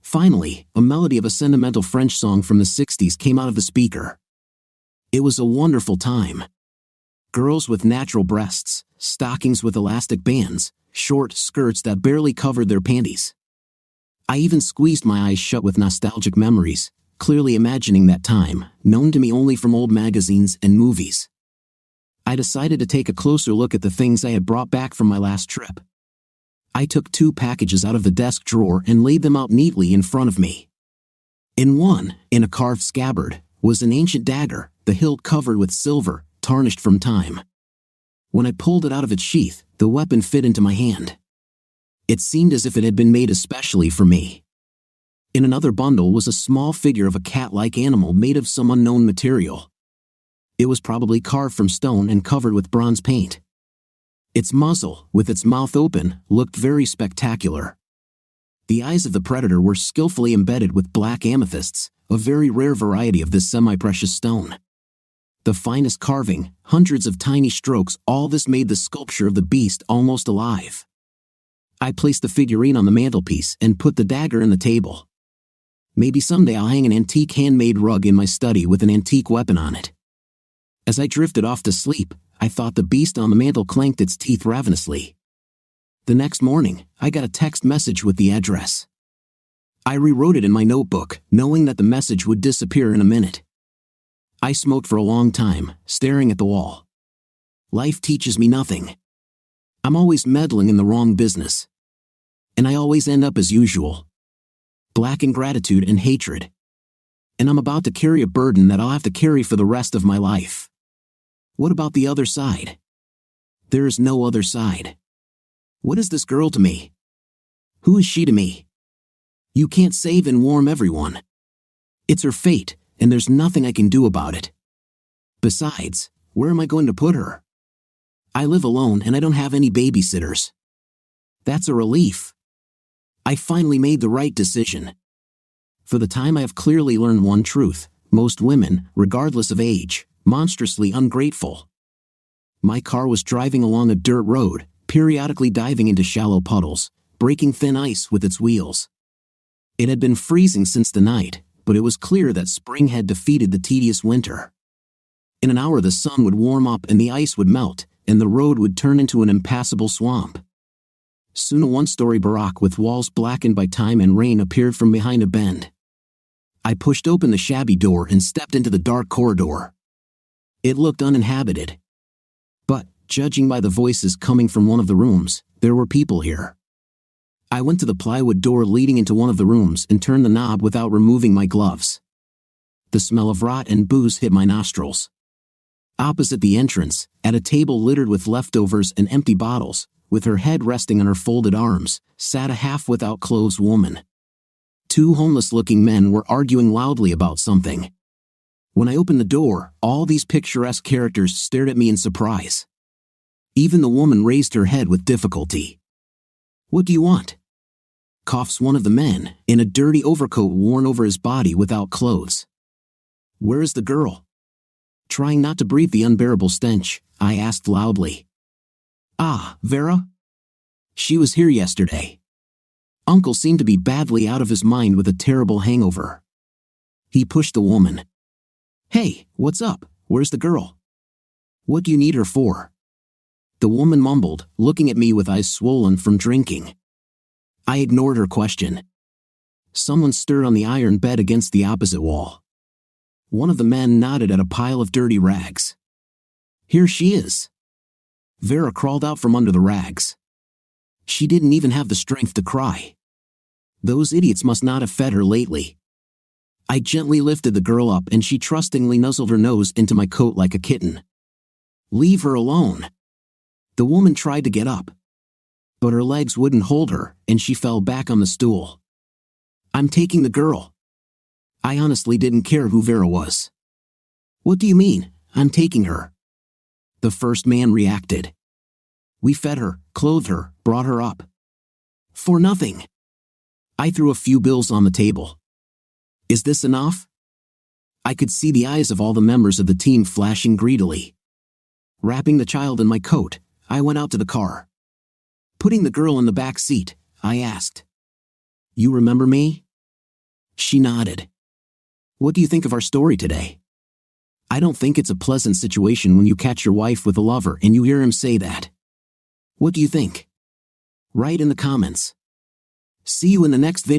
Finally, a melody of a sentimental French song from the 60s came out of the speaker. It was a wonderful time. Girls with natural breasts, stockings with elastic bands, short skirts that barely covered their panties. I even squeezed my eyes shut with nostalgic memories, clearly imagining that time, known to me only from old magazines and movies. I decided to take a closer look at the things I had brought back from my last trip. I took 2 packages out of the desk drawer and laid them out neatly in front of me. In one, in a carved scabbard, was an ancient dagger, the hilt covered with silver, tarnished from time. When I pulled it out of its sheath, the weapon fit into my hand. It seemed as if it had been made especially for me. In another bundle was a small figure of a cat-like animal made of some unknown material. It was probably carved from stone and covered with bronze paint. Its muzzle, with its mouth open, looked very spectacular. The eyes of the predator were skillfully embedded with black amethysts, a very rare variety of this semi-precious stone. The finest carving, hundreds of tiny strokes, all this made the sculpture of the beast almost alive. I placed the figurine on the mantelpiece and put the dagger in the table. Maybe someday I'll hang an antique handmade rug in my study with an antique weapon on it. As I drifted off to sleep, I thought the beast on the mantel clanked its teeth ravenously. The next morning, I got a text message with the address. I rewrote it in my notebook, knowing that the message would disappear in a minute. I smoked for a long time, staring at the wall. Life teaches me nothing. I'm always meddling in the wrong business. And I always end up as usual. Black ingratitude and hatred. And I'm about to carry a burden that I'll have to carry for the rest of my life. What about the other side? There is no other side. What is this girl to me? Who is she to me? You can't save and warm everyone. It's her fate, and there's nothing I can do about it. Besides, where am I going to put her? I live alone and I don't have any babysitters. That's a relief. I finally made the right decision. For the time I have clearly learned one truth: most women, regardless of age, monstrously ungrateful. My car was driving along a dirt road, periodically diving into shallow puddles, breaking thin ice with its wheels. It had been freezing since the night, but it was clear that spring had defeated the tedious winter. In an hour the sun would warm up and the ice would melt, and the road would turn into an impassable swamp. Soon a one-story barrack with walls blackened by time and rain appeared from behind a bend. I pushed open the shabby door and stepped into the dark corridor. It looked uninhabited. But, judging by the voices coming from one of the rooms, there were people here. I went to the plywood door leading into one of the rooms and turned the knob without removing my gloves. The smell of rot and booze hit my nostrils. Opposite the entrance, at a table littered with leftovers and empty bottles, with her head resting on her folded arms, sat a half-without clothes woman. 2 homeless-looking men were arguing loudly about something. When I opened the door, all these picturesque characters stared at me in surprise. Even the woman raised her head with difficulty. "What do you want?" coughs one of the men, in a dirty overcoat worn over his body without clothes. "Where is the girl?" Trying not to breathe the unbearable stench, I asked loudly. "Ah, Vera? She was here yesterday." Uncle seemed to be badly out of his mind with a terrible hangover. He pushed the woman. "Hey, what's up? Where's the girl? What do you need her for?" The woman mumbled, looking at me with eyes swollen from drinking. I ignored her question. Someone stirred on the iron bed against the opposite wall. One of the men nodded at a pile of dirty rags. "Here she is." Vera crawled out from under the rags. She didn't even have the strength to cry. Those idiots must not have fed her lately. I gently lifted the girl up and she trustingly nuzzled her nose into my coat like a kitten. "Leave her alone." The woman tried to get up, but her legs wouldn't hold her and she fell back on the stool. "I'm taking the girl." I honestly didn't care who Vera was. "What do you mean, I'm taking her?" The first man reacted. "We fed her, clothed her, brought her up. For nothing." I threw a few bills on the table. "Is this enough?" I could see the eyes of all the members of the team flashing greedily. Wrapping the child in my coat, I went out to the car. Putting the girl in the back seat, I asked, "You remember me?" She nodded. "What do you think of our story today?" I don't think it's a pleasant situation when you catch your wife with a lover and you hear him say that. What do you think? Write in the comments. See you in the next video.